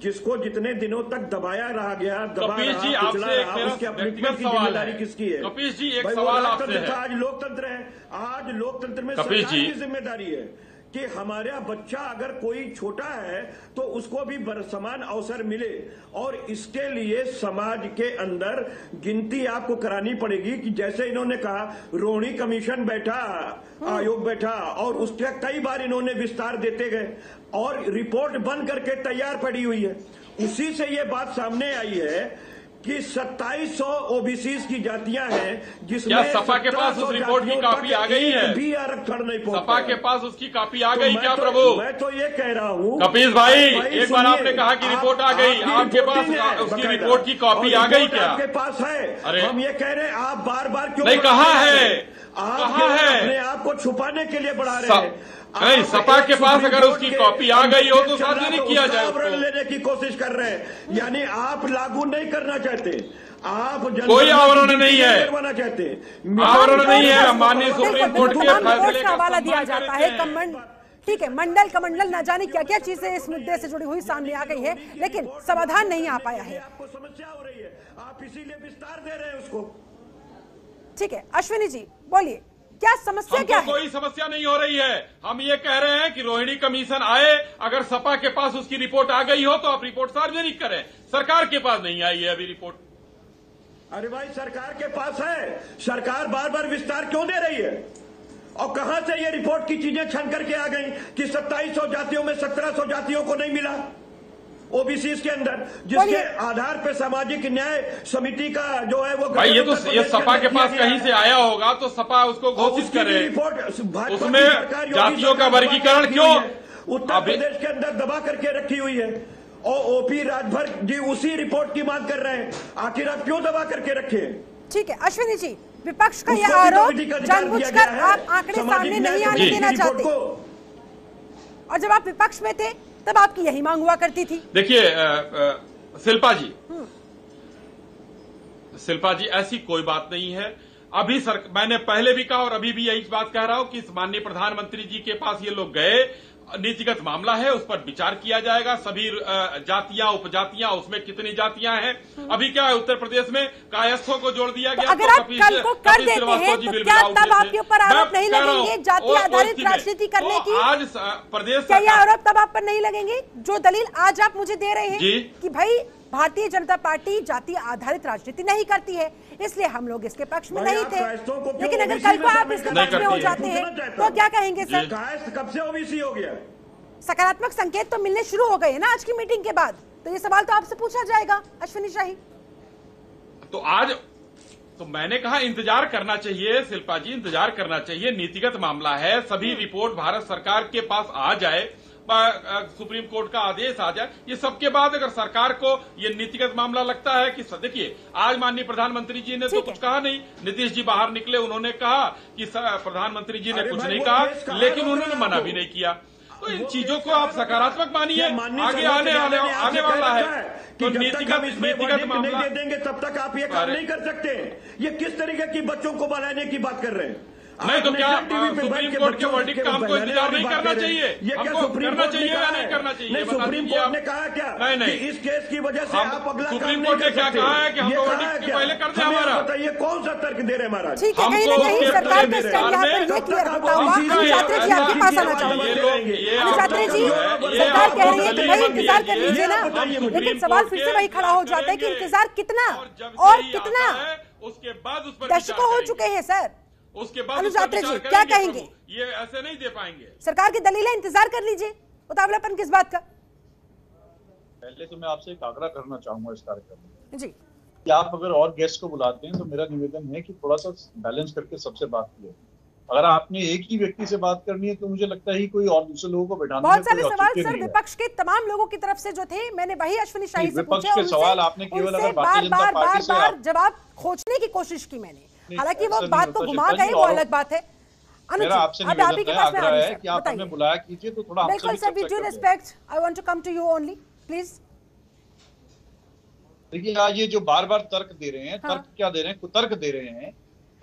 जिसको जितने दिनों तक दबाया रहा गया, उसके अपलिफ्टमेंट की जिम्मेदारी किसकी है? कपिल जी, एक सवाल आपसे है। आज लोकतंत्र है, आज लोकतंत्र में सरकार की जिम्मेदारी है कि हमारा बच्चा अगर कोई छोटा है तो उसको भी समान अवसर मिले, और इसके लिए समाज के अंदर गिनती आपको करानी पड़ेगी कि जैसे इन्होंने कहा रोहिणी कमीशन बैठा, आयोग बैठा, और उसके कई बार इन्होंने विस्तार देते गए और रिपोर्ट बन करके तैयार पड़ी हुई है। उसी से ये बात सामने आई है कि 2700 ओबीसीज की जातियां हैं जिसमें सपा के पास उस रिपोर्ट की कॉपी आ गई है? भी आरक्षण नहीं पहुंचा। सपा के पास उसकी कॉपी आ गई क्या प्रभु? मैं तो ये कह रहा हूं कपिल भाई, एक बार आपने कहा कि रिपोर्ट आ गई, आपके पास उसकी रिपोर्ट की कॉपी आ गई क्या? आपके पास है? अरे हम ये कह रहे हैं, आप बार बार क्यों नहीं, कहाँ है? आप अपने आप को छुपाने के लिए बढ़ा रहे हैं। नहीं, सपा के पास अगर उसकी कॉपी आ गई हो तो सार्वजनिक किया जाए। आवरण लेने की कोशिश कर रहे हैं, यानी आप लागू नहीं करना चाहते, आप कोई आवरण नहीं है, करवाना चाहते हैं। आवरण नहीं है, माननीय सुप्रीम कोर्ट के फैसले का हवाला दिया जाता है। ठीक है, मंडल कमंडल न जाने क्या क्या चीजें इस मुद्दे से जुड़ी हुई सामने आ गई है, लेकिन समाधान नहीं आ पाया है। आपको समस्या हो रही है, आप इसीलिए विस्तार दे रहे हैं उसको। ठीक है, अश्विनी जी बोलिए, क्या समस्या क्या है? कोई समस्या नहीं हो रही है। हम ये कह रहे हैं कि रोहिणी कमीशन आए, अगर सपा के पास उसकी रिपोर्ट आ गई हो तो आप रिपोर्ट सार्वजनिक करें। सरकार के पास नहीं आई है अभी रिपोर्ट। अरे भाई, सरकार के पास है, सरकार बार बार विस्तार क्यों दे रही है? और कहां से ये रिपोर्ट की चीजें छन करके आ गई कि 2700 जातियों में 1700 जातियों को नहीं मिला ओबीसी के अंदर, जिसके आधार पर सामाजिक न्याय समिति का जो है वो भाई, ये सपा के पास कहीं से आया होगा तो सपा उसको घोषित करे। उसमें जातियों का वर्गीकरण क्यों उत्तर प्रदेश के अंदर दबा करके रखी हुई है? और ओपी राजभर जी उसी रिपोर्ट की मांग कर रहे हैं, आखिर आप क्यों दबा करके रखे? ठीक है अश्विनी जी, विपक्ष का यह आरोप जानबूझकर आप आंकड़े सामने नहीं आने देना चाहते, और जब आप विपक्ष में थे तब आपकी यही मांग हुआ करती थी। देखिए शिल्पा जी ऐसी कोई बात नहीं है। अभी मैंने पहले भी कहा और अभी भी यही बात कह रहा हूं कि माननीय प्रधानमंत्री जी के पास ये लोग गए, नीतिगत मामला है, उस पर विचार किया जाएगा। सभी जातियां उपजातियां, उसमें कितनी जातियां हैं, अभी क्या है उत्तर प्रदेश में कायस्थों को जोड़ दिया गया। अगर आप कल को कर देते हैं तो क्या तब आपके ऊपर आरोप नहीं लगेंगे जाति आधारित राजनीति करने की? आज प्रदेश क्या ये आरोप तब आप पर नहीं लगेंगे जो दलील आज आप मुझे दे रहे हैं कि भाई भारतीय जनता पार्टी जाति आधारित राजनीति नहीं करती है, इसलिए हम लोग इसके पक्ष में नहीं थे। लेकिन अगर कल को आप इसके पक्ष में हो जाते हैं तो क्या कहेंगे सर? कब से ओबीसी हो गया? सकारात्मक संकेत तो मिलने शुरू हो गए ना आज की मीटिंग के बाद, तो ये सवाल तो आपसे पूछा जाएगा अश्विनी शाही। तो आज तो मैंने कहा इंतजार करना चाहिए शिल्पा जी, इंतजार करना चाहिए। नीतिगत मामला है, सभी रिपोर्ट भारत सरकार के पास आ जाए, सुप्रीम कोर्ट का आदेश आ जाए, ये सबके बाद अगर सरकार को ये नीतिगत मामला लगता है कि देखिए आज माननीय प्रधानमंत्री जी ने तो कुछ कहा नहीं, नीतीश जी बाहर निकले, उन्होंने कहा कि प्रधानमंत्री जी ने कुछ नहीं कहा, लेकिन उन्होंने मना भी नहीं किया। तो इन चीजों को आप सकारात्मक मानिए, आगे आने वाला है। तो नीतिगत मामला नहीं देंगे तब तक आप ये काम नहीं कर सकते। ये किस तरीके की बच्चों को बनाने की बात कर रहे हैं? नहीं तो क्या सुप्रीम कोर्ट के वर्डिक्ट का हमको इंतजार नहीं करना चाहिए? हमको करना चाहिए या नहीं करना चाहिए? सुप्रीम कोर्ट ने कहा क्या? नहीं इस केस की वजह से आप अगला सुप्रीम कोर्ट ने क्या कहा है कि हमको वर्डिक्ट पहले कर दे हमारा? बताइए कौन सा तर्क दे रहे हैं महाराज? ठीक है, कहीं ना कहीं सरकार के स्टैंड यहाँ पर ये क्लियर होता हुआ अनुजात्री जी आपके पास आना चाहूंगी। अनुजात्री जी, सरकार कह रही है कि भाई इंतजार कर लीजिए ना, लेकिन सवाल फिर से वही खड़ा हो जाता है कि इंतजार कितना और कितना? उसके बाद उस पर दशकों हो चुके हैं सर। उसके बाद अनुजात्री जी क्या कहेंगे? ये ऐसे नहीं दे पाएंगे। सरकार की दलील है, इंतजार कर लीजिए। उतावलापन किस बात का? पहले तो मैं आपसे एक आग्रह करना चाहूंगा इस कार्यक्रम में जी कि आप अगर और गेस्ट को बुलाते हैं तो मेरा निवेदन है कि थोड़ा सा बैलेंस करके सबसे बात किए। अगर आपने एक ही व्यक्ति से बात करनी है तो मुझे लगता है कोई और दूसरे लोगों को बैठाने में बहुत सारे सवाल सर विपक्ष के तमाम लोगों की तरफ से जो थे, मैंने वही अश्विनी शाही से पूछे। विपक्ष के सवाल आपने केवल अगर भारतीय जनता पार्टी से जवाब खोजने की कोशिश की मैंने, हालांकि वो बात को घुमा गए, वो अलग बात है। मेरा आपसे निवेदन है, आग्रह है कि आप हमें बुलाया कीजिए तो थोड़ा हमसे बिल्कुल sir, with due respect I want to come to you only please. देखिए ये जो बार बार तर्क दे रहे हैं, तर्क क्या दे रहे हैं? कुतर्क दे रहे हैं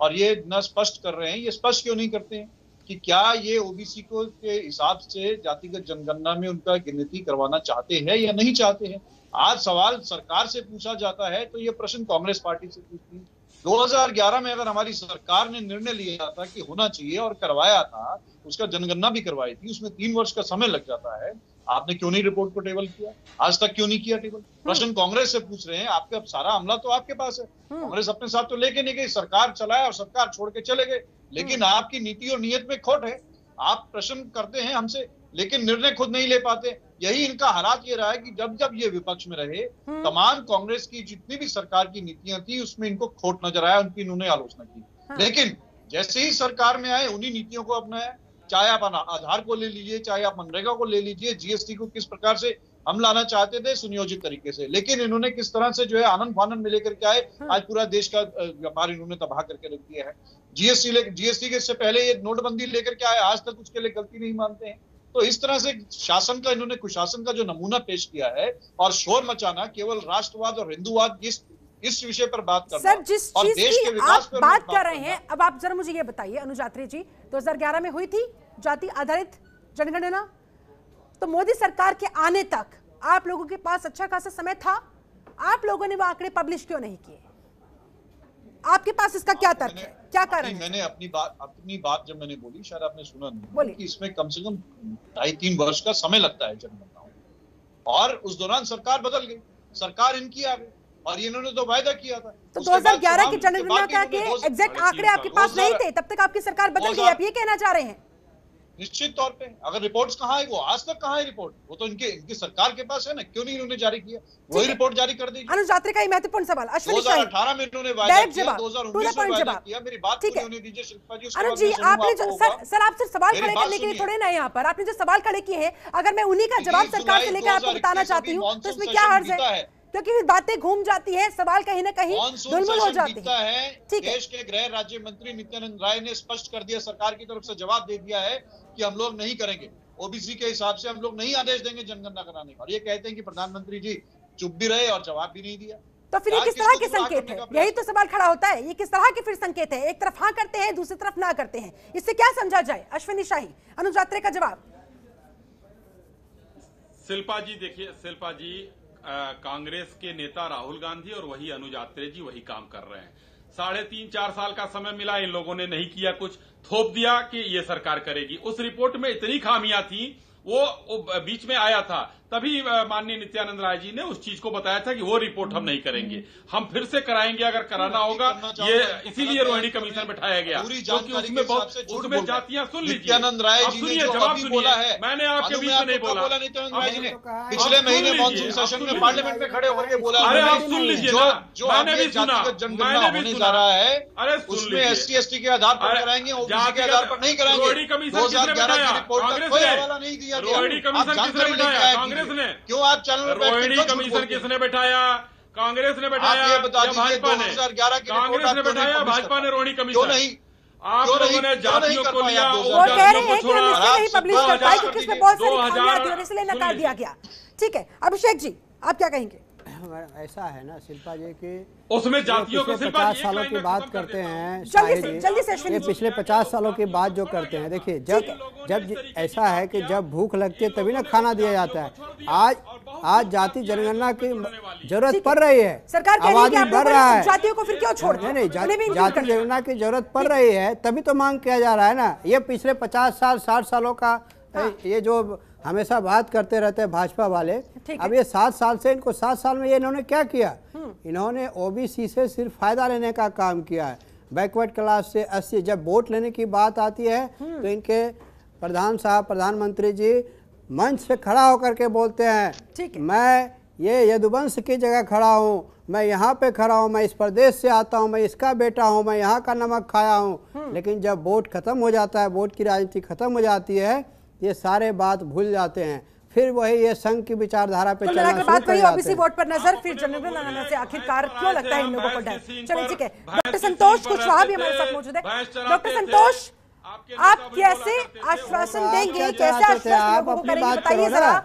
और ये न स्पष्ट कर रहे हैं। ये स्पष्ट क्यों नहीं करते हैं कि क्या ये ओबीसी को के हिसाब से जातिगत जनगणना में उनका गिनती करवाना चाहते हैं या नहीं चाहते हैं? आज सवाल सरकार से पूछा जाता है तो ये प्रश्न कांग्रेस पार्टी से पूछती है। 2011 में अगर हमारी सरकार ने निर्णय लिया था कि होना चाहिए और करवाया था, उसका जनगणना भी करवाई थी, उसमें 3 वर्ष का समय लग जाता है। आपने क्यों नहीं रिपोर्ट को टेबल किया? आज तक क्यों नहीं किया टेबल? प्रश्न कांग्रेस से पूछ रहे हैं। आपके अब सारा हमला तो आपके पास है, कांग्रेस अपने साथ तो लेके नहीं गई, सरकार चलाया और सरकार छोड़ के चले गए। लेकिन आपकी नीति और नीयत में खोट है। आप प्रश्न करते हैं हमसे लेकिन निर्णय खुद नहीं ले पाते। यही इनका हालात ये रहा है कि जब जब ये विपक्ष में रहे, तमाम कांग्रेस की जितनी भी सरकार की नीतियां थी उसमें इनको खोट नजर आया, उनकी इन्होंने आलोचना की। लेकिन जैसे ही सरकार में आए उन्हीं नीतियों को अपनाया। चाहे आप आधार को ले लीजिए, चाहे आप मनरेगा को ले लीजिए, जीएसटी को किस प्रकार से हम लाना चाहते थे सुनियोजित तरीके से, लेकिन इन्होंने किस तरह से जो है आनंद फानंद में लेकर के आए। आज पूरा देश का व्यापार इन्होंने तबाह करके रख दिया है। जीएसटी के इससे पहले ये नोटबंदी लेकर के आए, आज तक उसके लिए गलती नहीं मानते हैं। तो इस तरह से शासन का इन्होंने कुशासन का जो नमूना पेश किया है और शोर मचाना, केवल राष्ट्रवाद और हिंदुवाद इस विषय पर बात करना सर, जिस चीज की आप बात कर रहे हैं, अब आप जरा मुझे ये बताइए अनुजात्री जी, 2011 में हुई थी जाति आधारित जनगणना, तो मोदी सरकार के आने तक आप लोगों के पास अच्छा खासा समय था, आप लोगों ने वो आंकड़े पब्लिश क्यों नहीं किए? आपके पास इसका क्या तर्क है, क्या कारण है? मैंने अपनी बात जब मैंने बोली, शायद आपने सुना नहीं कि इसमें कम से कम 2.5-3 वर्ष का समय लगता है जनगणना, और उस दौरान सरकार बदल गई, सरकार इनकी आ गई और इन्होंने तो वायदा किया था। तो 2011 की जनगणना के एग्जैक्ट आंकड़े आपके पास नहीं थे, तब तक आपकी सरकार बदल गई, आप ये कहना चाह रहे हैं? निश्चित तौर पे। अगर रिपोर्ट्स कहाँ है, वो आज तक कहाँ है रिपोर्ट? वो तो इनकी सरकार के पास है ना, क्यों नहीं इन्होंने जारी किया? वही रिपोर्ट जारी कर दी। अनुजात्री का महत्वपूर्ण सवाल, अश्विनी शाही 2018 में इन्होंने वायदा किया, 2019 में वायदा किया। मेरी बात पूरी होने दीजिए शिल्पा जी। अनुज जी, आपने जो सर आप सिर्फ सवाल खड़े करने के लिए थोड़े ना यहाँ पर, आपने जो सवाल खड़े किए हैं, अगर मैं उन्हीं का जवाब सरकार से लेकर आपको बताना चाहती हूँ तो इसमें क्या हर्ज है? क्योंकि फिर बातें घूम जाती है, सवाल कहीं ना कहीं धुलमुल हो जाते हैं। ठीक है, देश के गृह राज्य मंत्री नित्यानंद राय ने स्पष्ट कर दिया, सरकार की तरफ से जवाब दे दिया है कि हम लोग नहीं करेंगे। ओबीसी के हिसाब से हम लोग नहीं आदेश देंगे जनगणना कराने का। और ये कहते हैं कि प्रधानमंत्री जी चुप भी रहे और जवाब भी नहीं दिया। तो फिर ये किस तरह के संकेत है? यही तो सवाल खड़ा होता है, ये किस तरह के फिर संकेत है? एक तरफ हाँ करते हैं, दूसरी तरफ ना करते हैं, इससे क्या समझा जाए? अश्विनी शाही, अनुज यात्रे का जवाब। शिल्पा जी देखिए, शिल्पा जी कांग्रेस के नेता राहुल गांधी और वही अनुज यात्रे जी वही काम कर रहे हैं। 3.5-4 साल का समय मिला, इन लोगों ने नहीं किया, कुछ थोप दिया कि ये सरकार करेगी। उस रिपोर्ट में इतनी खामियां थी, वो बीच में आया था, तभी माननीय नित्यानंद राय जी ने उस चीज को बताया था कि वो रिपोर्ट हम नहीं करेंगे, हम फिर से कराएंगे अगर कराना होगा। ये इसीलिए रोहिणी कमीशन बैठाया गया, क्योंकि उसमें बहुत उसमें जातियां सुन लीजिए। नित्यानंद राय जी ने जवाब बोला है, मैंने आपके बीच में नहीं बोला। नित्यानंद राय जी ने पिछले महीने मॉनसून सेशन में पार्लियामेंट में खड़े होकर बोला, अरे आप सुन लीजिए ना, जो मैंने भी सुना, जनगणना होने जा रहा है उसमें SC/ST के आधार पर कराएंगे, ओबीसी के आधार पर नहीं कराएंगे। रोहिणी कमीशन किसने बैठाया? कांग्रेस ने। रोहिणी कमीशन किसने बैठाया? कांग्रेस ने। क्यों आप चैनल पर रोहिणी कमीशन किसने बैठाया? कांग्रेस ने बैठाया या भाजपा ने? 2011 की कांग्रेस ने बैठाया, भाजपा ने रोहिणी कमीशन। क्यों नहीं? आप लोगों ने जातियों को लिया, वो कह रहे हैं कि हम इसलिए नहीं पब्लिश कर पाए क्योंकि इसमें बहुत सारी खामियां थी और इसलिए नकार दिया गया। ठीक है, अभिषेक जी आप क्या कहेंगे? ऐसा है ना शिल्पा जी की उसमें जातियों को 50 सालों की बात करते हैं शाही जी, ये पिछले 50 सालों की बात जो करते हैं, देखिए जब ऐसा है कि जब भूख लगती है तभी ना खाना दिया जाता है। आज जाति जनगणना की जरूरत पड़ रही है, सरकार आबादी बढ़ रहा है, जातियों को फिर क्यों छोड़ दें? नहीं, जाति जनगणना की जरूरत पड़ रही है तभी तो मांग किया जा रहा है ना। ये पिछले 50 साल 60 सालों का ये जो हमेशा बात करते रहते हैं भाजपा वाले, अब ये 7 साल से, इनको 7 साल में ये इन्होंने क्या किया? इन्होंने ओबीसी से सिर्फ फायदा लेने का काम किया है। बैकवर्ड क्लास से 80, जब वोट लेने की बात आती है तो इनके प्रधानमंत्री जी मंच से खड़ा होकर के बोलते हैं मैं ये यदुवंश की जगह खड़ा हूँ, मैं यहाँ पे खड़ा हूँ, मैं इस प्रदेश से आता हूँ, मैं इसका बेटा हूँ, मैं यहाँ का नमक खाया हूँ। लेकिन जब वोट खत्म हो जाता है, वोट की राजनीति खत्म हो जाती है, ये सारे बात भूल जाते हैं, फिर वही ये संघ की विचारधारा पे चलना शुरू कर जाते हैं। ओबीसी वोट पर नजर, फिर जनगणना से आखिरकार क्यों लगता है इन लोगों को डर? चलिए ठीक है, डॉक्टर संतोष कुशवाहा भी हमारे साथ मौजूद है। डॉक्टर संतोष, आप कैसे आश्वासन देंगे, कैसे आश्वासन लोगों को करेंगे, बताइए जरा।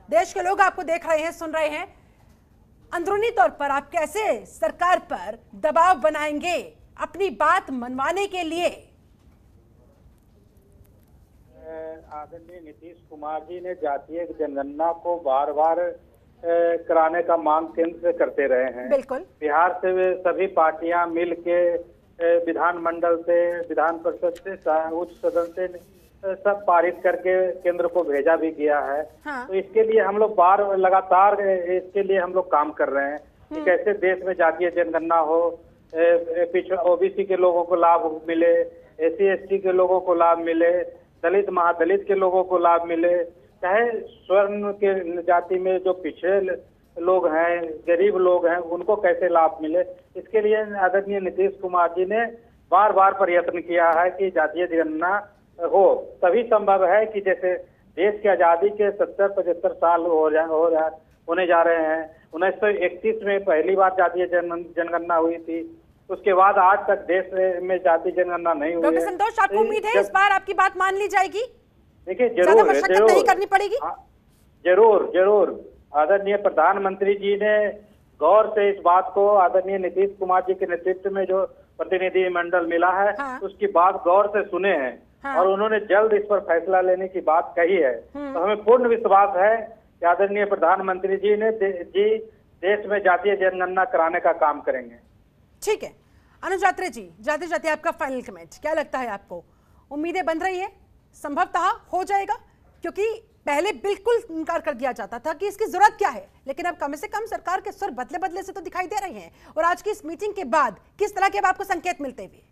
देश के लोग आपको देख रहे हैं, सुन रहे हैं, अंदरूनी तौर पर आप कैसे सरकार पर दबाव बनाएंगे अपनी बात मनवाने के लिए? आदरणीय नीतीश कुमार जी ने जातीय जनगणना को बार बार कराने का मांग केंद्र से करते रहे हैं। बिल्कुल। बिहार से वे सभी पार्टियां मिल के विधानमंडल से, विधान परिषद से, उच्च सदन से सब पारित करके केंद्र को भेजा भी गया है। हाँ। तो इसके लिए हम लोग लगातार इसके लिए हम लोग काम कर रहे हैं कि कैसे देश में जातीय जनगणना हो, पिछड़ा ओबीसी के लोगों को लाभ मिले, SC/ST के लोगों को लाभ मिले, दलित महादलित के लोगों को लाभ मिले, चाहे स्वर्ण के जाति में जो पिछड़े लोग हैं, गरीब लोग हैं, उनको कैसे लाभ मिले। इसके लिए आदरणीय नीतीश कुमार जी ने बार बार प्रयत्न किया है कि जातीय जनगणना हो। तभी संभव है कि जैसे देश की आजादी के 70-75 साल होने जा रहे हैं। 1931 में पहली बार जातीय जनगणना हुई थी, उसके बाद आज तक देश में जाति जनगणना नहीं हुई है। डॉक्टर संतोष, आपको उम्मीद है इस बार आपकी बात मान ली जाएगी? देखिए जरूर नहीं करनी पड़ेगी। जरूर आदरणीय प्रधानमंत्री जी ने गौर से इस बात को, आदरणीय नीतीश कुमार जी के नेतृत्व में जो प्रतिनिधि मंडल मिला है, उसकी बात गौर से सुने हैं और उन्होंने जल्द इस पर फैसला लेने की बात कही है। तो हमें पूर्ण विश्वास है कि आदरणीय प्रधानमंत्री जी ने देश में जातीय जनगणना कराने का काम करेंगे। ठीक है, अनुज यात्रे जी, जाते जाते आपका फाइनल कमेंट, क्या लगता है आपको? उम्मीदें बन रही है, संभवतः हो जाएगा? क्योंकि पहले बिल्कुल इनकार कर दिया जाता था कि इसकी जरूरत क्या है, लेकिन अब कम से कम सरकार के स्वर बदले से तो दिखाई दे रहे हैं। और आज की इस मीटिंग के बाद किस तरह के अब आपको संकेत मिलते हुए,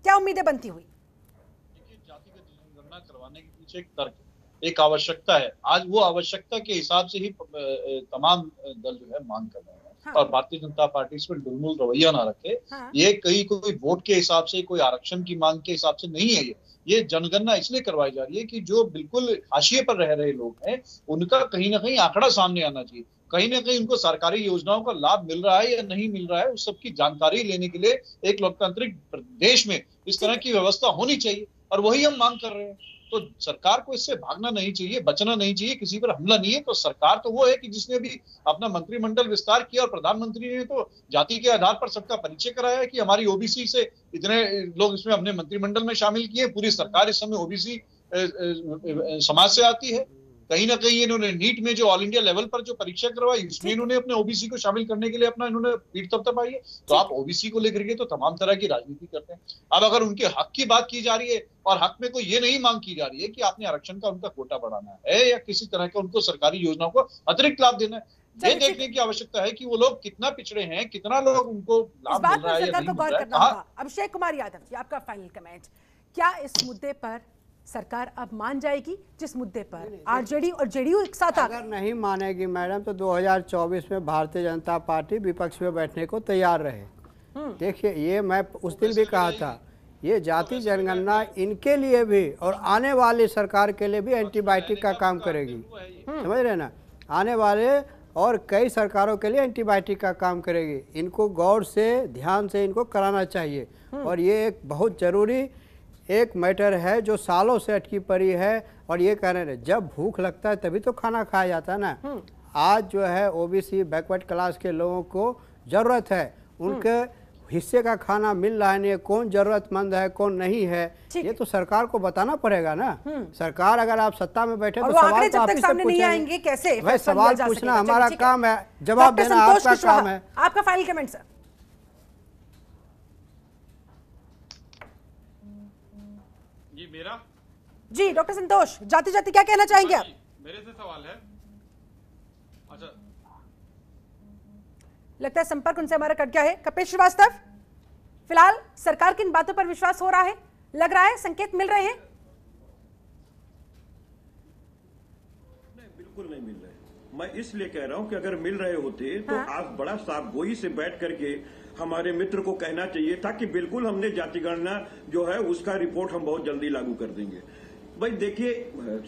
क्या उम्मीदें बनती हुई? देखिए, जातिगत जनगणना करवाने के पीछे एक तर्क, एक आवश्यकता है। आज वो आवश्यकता के हिसाब से ही तमाम दल जो है मांग कर रहे हैं। हाँ। और भारतीय जनता पार्टी इसमें डुलमुल रवैया ना रखे। हाँ। ये कोई वोट के हिसाब से, कोई आरक्षण की मांग के हिसाब से नहीं है। ये जनगणना इसलिए करवाई जा रही है कि जो बिल्कुल हाशिए पर रह रहे लोग हैं, उनका कहीं ना कहीं आंकड़ा सामने आना चाहिए। कहीं ना कहीं उनको सरकारी योजनाओं का लाभ मिल रहा है या नहीं मिल रहा है, उस सबकी जानकारी लेने के लिए एक लोकतांत्रिक देश में इस तरह की व्यवस्था होनी चाहिए, और वही हम मांग कर रहे हैं। तो सरकार को इससे भागना नहीं चाहिए, बचना नहीं चाहिए, किसी पर हमला नहीं है। तो सरकार तो वो है कि जिसने भी अपना मंत्रिमंडल विस्तार किया, और प्रधानमंत्री ने तो जाति के आधार पर सबका परिचय कराया है कि हमारी ओबीसी से इतने लोग इसमें अपने मंत्रिमंडल में शामिल किए। पूरी सरकार इस समय ओबीसी समाज से आती है। कहीं ना कहीं इन्होंने नीट में जो ऑल इंडिया लेवल पर जो परीक्षा करवाई, उसमें इन्होंने अपने ओबीसी को शामिल करने के लिए अपना इन्होंने पीठ थपथपाई है। तो आप ओबीसी को लेकर के तो तमाम तरह की राजनीति करते हैं। अब अगर उनके हक की बात की जा रही है और हक में कोई ये नहीं मांग की जा रही है कि आपने आरक्षण का उनका कोटा बढ़ाना है या किसी तरह के उनको सरकारी योजनाओं को अतिरिक्त लाभ देना है, ये देखने की आवश्यकता है कि वो लोग कितना पिछड़े हैं, कितना लोग उनको लाभ मिल रहा है या नहीं मिल रहा है। अभिषेक कुमार यादव जी, आपका फाइनल कमेंट, क्या इस मुद्दे पर सरकार अब मान जाएगी जिस मुद्दे पर आरजेडी और जेडीयू एक साथ अगर नहीं मानेगी मैडम तो 2024 में भारतीय जनता पार्टी विपक्ष में बैठने को तैयार रहे। देखिए, ये मैं उस दिन भी कहा था, ये जाति जनगणना इनके लिए भी और आने वाली सरकार के लिए भी एंटीबायोटिक का काम करेगी, समझ रहे ना। आने वाले और कई सरकारों के लिए एंटीबायोटिक का काम करेगी। इनको गौर से ध्यान से इनको कराना चाहिए। और ये एक बहुत ज़रूरी एक मैटर है जो सालों से अटकी पड़ी है। और ये कह रहे हैं जब भूख लगता है तभी तो खाना खाया जाता है ना। आज जो है ओबीसी बैकवर्ड क्लास के लोगों को ज़रूरत है, उनके हिस्से का खाना मिल रहा है नहीं, कौन जरूरतमंद है कौन नहीं है, ये तो सरकार को बताना पड़ेगा ना। सरकार अगर आप सत्ता में बैठे तो सवाल तो आप ही से पूछेंगे, कैसे भाई सवाल पूछना हमारा काम है, जवाब देना आपका काम है। आपका फाइनल कमेंट सर। जी मेरा जी डॉक्टर संतोष, जाति जाति क्या कहना चाहेंगे आप? मेरे से सवाल है। अच्छा, लगता है संपर्क उनसे हमारा कट गया है। कपिल श्रीवास्तव, फिलहाल सरकार की इन बातों पर विश्वास हो रहा है, लग रहा है संकेत मिल रहे हैं? नहीं, बिल्कुल नहीं मिल रहे। मैं इसलिए कह रहा हूं कि अगर मिल रहे होते तो आप बड़ा साफ गोई से बैठ करके हमारे मित्र को कहना चाहिए था कि बिल्कुल हमने जाति गणना जो है उसका रिपोर्ट हम बहुत जल्दी लागू कर देंगे। भाई देखिए,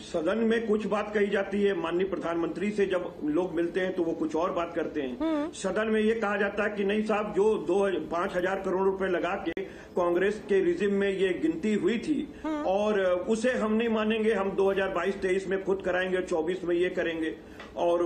सदन में कुछ बात कही जाती है, माननीय प्रधानमंत्री से जब लोग मिलते हैं तो वो कुछ और बात करते हैं। सदन में ये कहा जाता है कि नहीं साहब, जो 5,000 करोड़ रुपए लगा के कांग्रेस के रिजिम में ये गिनती हुई थी और उसे हम नहीं मानेंगे, हम 2022-23 में खुद कराएंगे, 24 में ये करेंगे और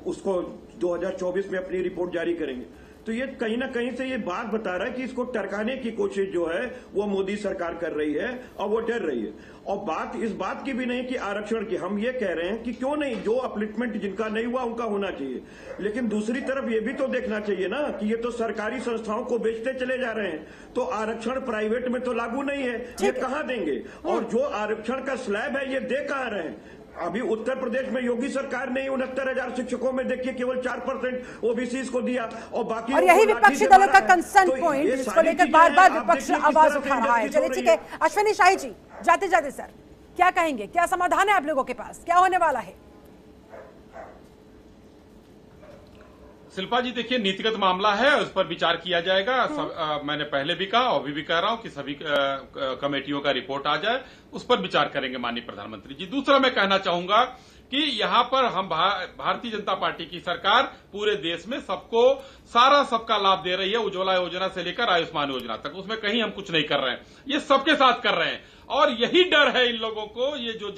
उसको 2024 में अपनी रिपोर्ट जारी करेंगे। तो ये कहीं ना कहीं से ये बात बता रहा है कि इसको टरकाने की कोशिश जो है वो मोदी सरकार कर रही है और वो डर रही है। और बात इस बात की भी नहीं कि आरक्षण की, हम ये कह रहे हैं कि क्यों नहीं, जो अपलिफ्टमेंट जिनका नहीं हुआ उनका होना चाहिए, लेकिन दूसरी तरफ ये भी तो देखना चाहिए ना कि ये तो सरकारी संस्थाओं को बेचते चले जा रहे हैं, तो आरक्षण प्राइवेट में तो लागू नहीं है, ये कहाँ देंगे? और जो आरक्षण का स्लैब है ये दे कहाँ रहे हैं? अभी उत्तर प्रदेश में योगी सरकार ने 69,000 शिक्षकों में देखिए केवल 4% ओबीसी को दिया और बाकी, और यही विपक्षी दलों का कंसर्न पॉइंट जिसको लेकर बार-बार विपक्ष आवाज उठा रहा है। चलिए ठीक है, अश्विनी शाही जी, जाते जाते सर क्या कहेंगे, क्या समाधान है आप लोगों के पास, क्या होने वाला है? शिल्पा जी देखिए, नीतिगत मामला है, उस पर विचार किया जाएगा। मैंने पहले भी कहा, अभी भी कह रहा हूं कि सभी कमेटियों का रिपोर्ट आ जाए, उस पर विचार करेंगे माननीय प्रधानमंत्री जी। दूसरा मैं कहना चाहूंगा कि यहां पर हम भारतीय जनता पार्टी की सरकार पूरे देश में सबको सबका लाभ दे रही है, उज्ज्वला योजना से लेकर आयुष्मान योजना तक, उसमें कहीं हम कुछ नहीं कर रहे हैं, ये सबके साथ कर रहे हैं। और यही डर है इन लोगों को, ये जो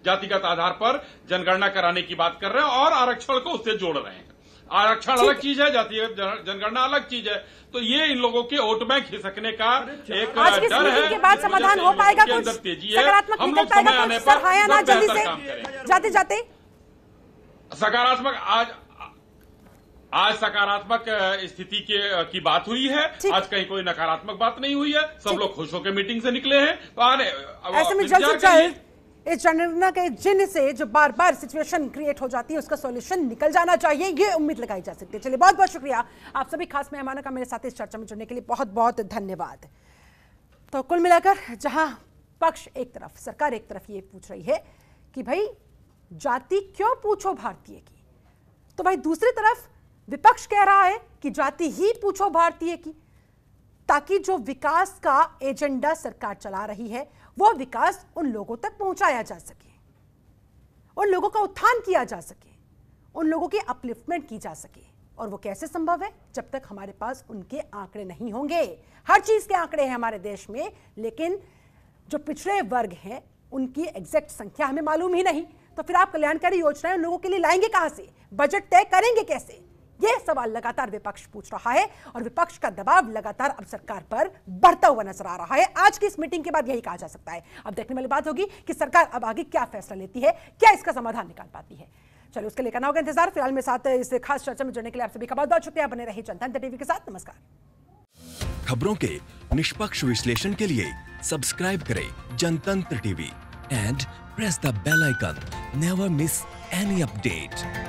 जातिगत आधार पर जनगणना कराने की बात कर रहे हैं और आरक्षण को उससे जोड़ रहे हैं। आरक्षण अलग चीज है, जातीय जनगणना अलग चीज है। तो ये इन लोगों के वोट बैंक खिसकने का एक डर है। के बाद समाधान हो पाएगा, कुछ सकारात्मक निकल पाएगा, कुछ सराहना ना जल्दी से जाते जाते सकारात्मक आज सकारात्मक स्थिति की बात हुई है। आज कहीं कोई नकारात्मक बात नहीं हुई है, सब लोग खुश होकर मीटिंग से निकले हैं। तो आने ऐसे में जल्द से जल्द इस जनगणना के जिन से जो बार बार सिचुएशन क्रिएट हो जाती है उसका सॉल्यूशन निकल जाना चाहिए, ये उम्मीद लगाई जा सकती है। चलिए बहुत बहुत शुक्रिया आप सभी खास मेहमानों का मेरे साथ इस चर्चा में जुड़ने के लिए, बहुत बहुत धन्यवाद। तो कुल मिलाकर जहां पक्ष एक तरफ, सरकार एक तरफ ये पूछ रही है कि भाई जाति क्यों पूछो भारतीय की, तो भाई दूसरी तरफ विपक्ष कह रहा है कि जाति ही पूछो भारतीय की, ताकि जो विकास का एजेंडा सरकार चला रही है वो विकास उन लोगों तक पहुंचाया जा सके, उन लोगों का उत्थान किया जा सके, उन लोगों की अपलिफ्टमेंट की जा सके। और वो कैसे संभव है? जब तक हमारे पास उनके आंकड़े नहीं होंगे। हर चीज के आंकड़े हैं हमारे देश में, लेकिन जो पिछड़े वर्ग हैं उनकी एग्जैक्ट संख्या हमें मालूम ही नहीं, तो फिर आप कल्याणकारी योजनाएं लोगों के लिए लाएंगे कहां से, बजट तय करेंगे कैसे? यह सवाल लगातार विपक्ष पूछ रहा है और विपक्ष का दबाव लगातार अब सरकार पर बढ़ता हुआ नजर आ रहा है। आज की इस मीटिंग के बाद यही कहा जा सकता है। अब देखने वाली बात होगी कि सरकार अब आगे क्या फैसला लेती है, क्या इसका समाधान निकाल पाती है। चलो उसके लिए करना होगा इंतजार। फिलहाल मेरे साथ इस खास चर्चा में जुड़ने के लिए आप सभी का बहुत बहुत शुक्रिया। बने रहिए जनता टीवी के साथ। नमस्कार। खबरों के निष्पक्ष विश्लेषण के लिए सब्सक्राइब करें Jantantra TV and press the bell icon. Never miss any update.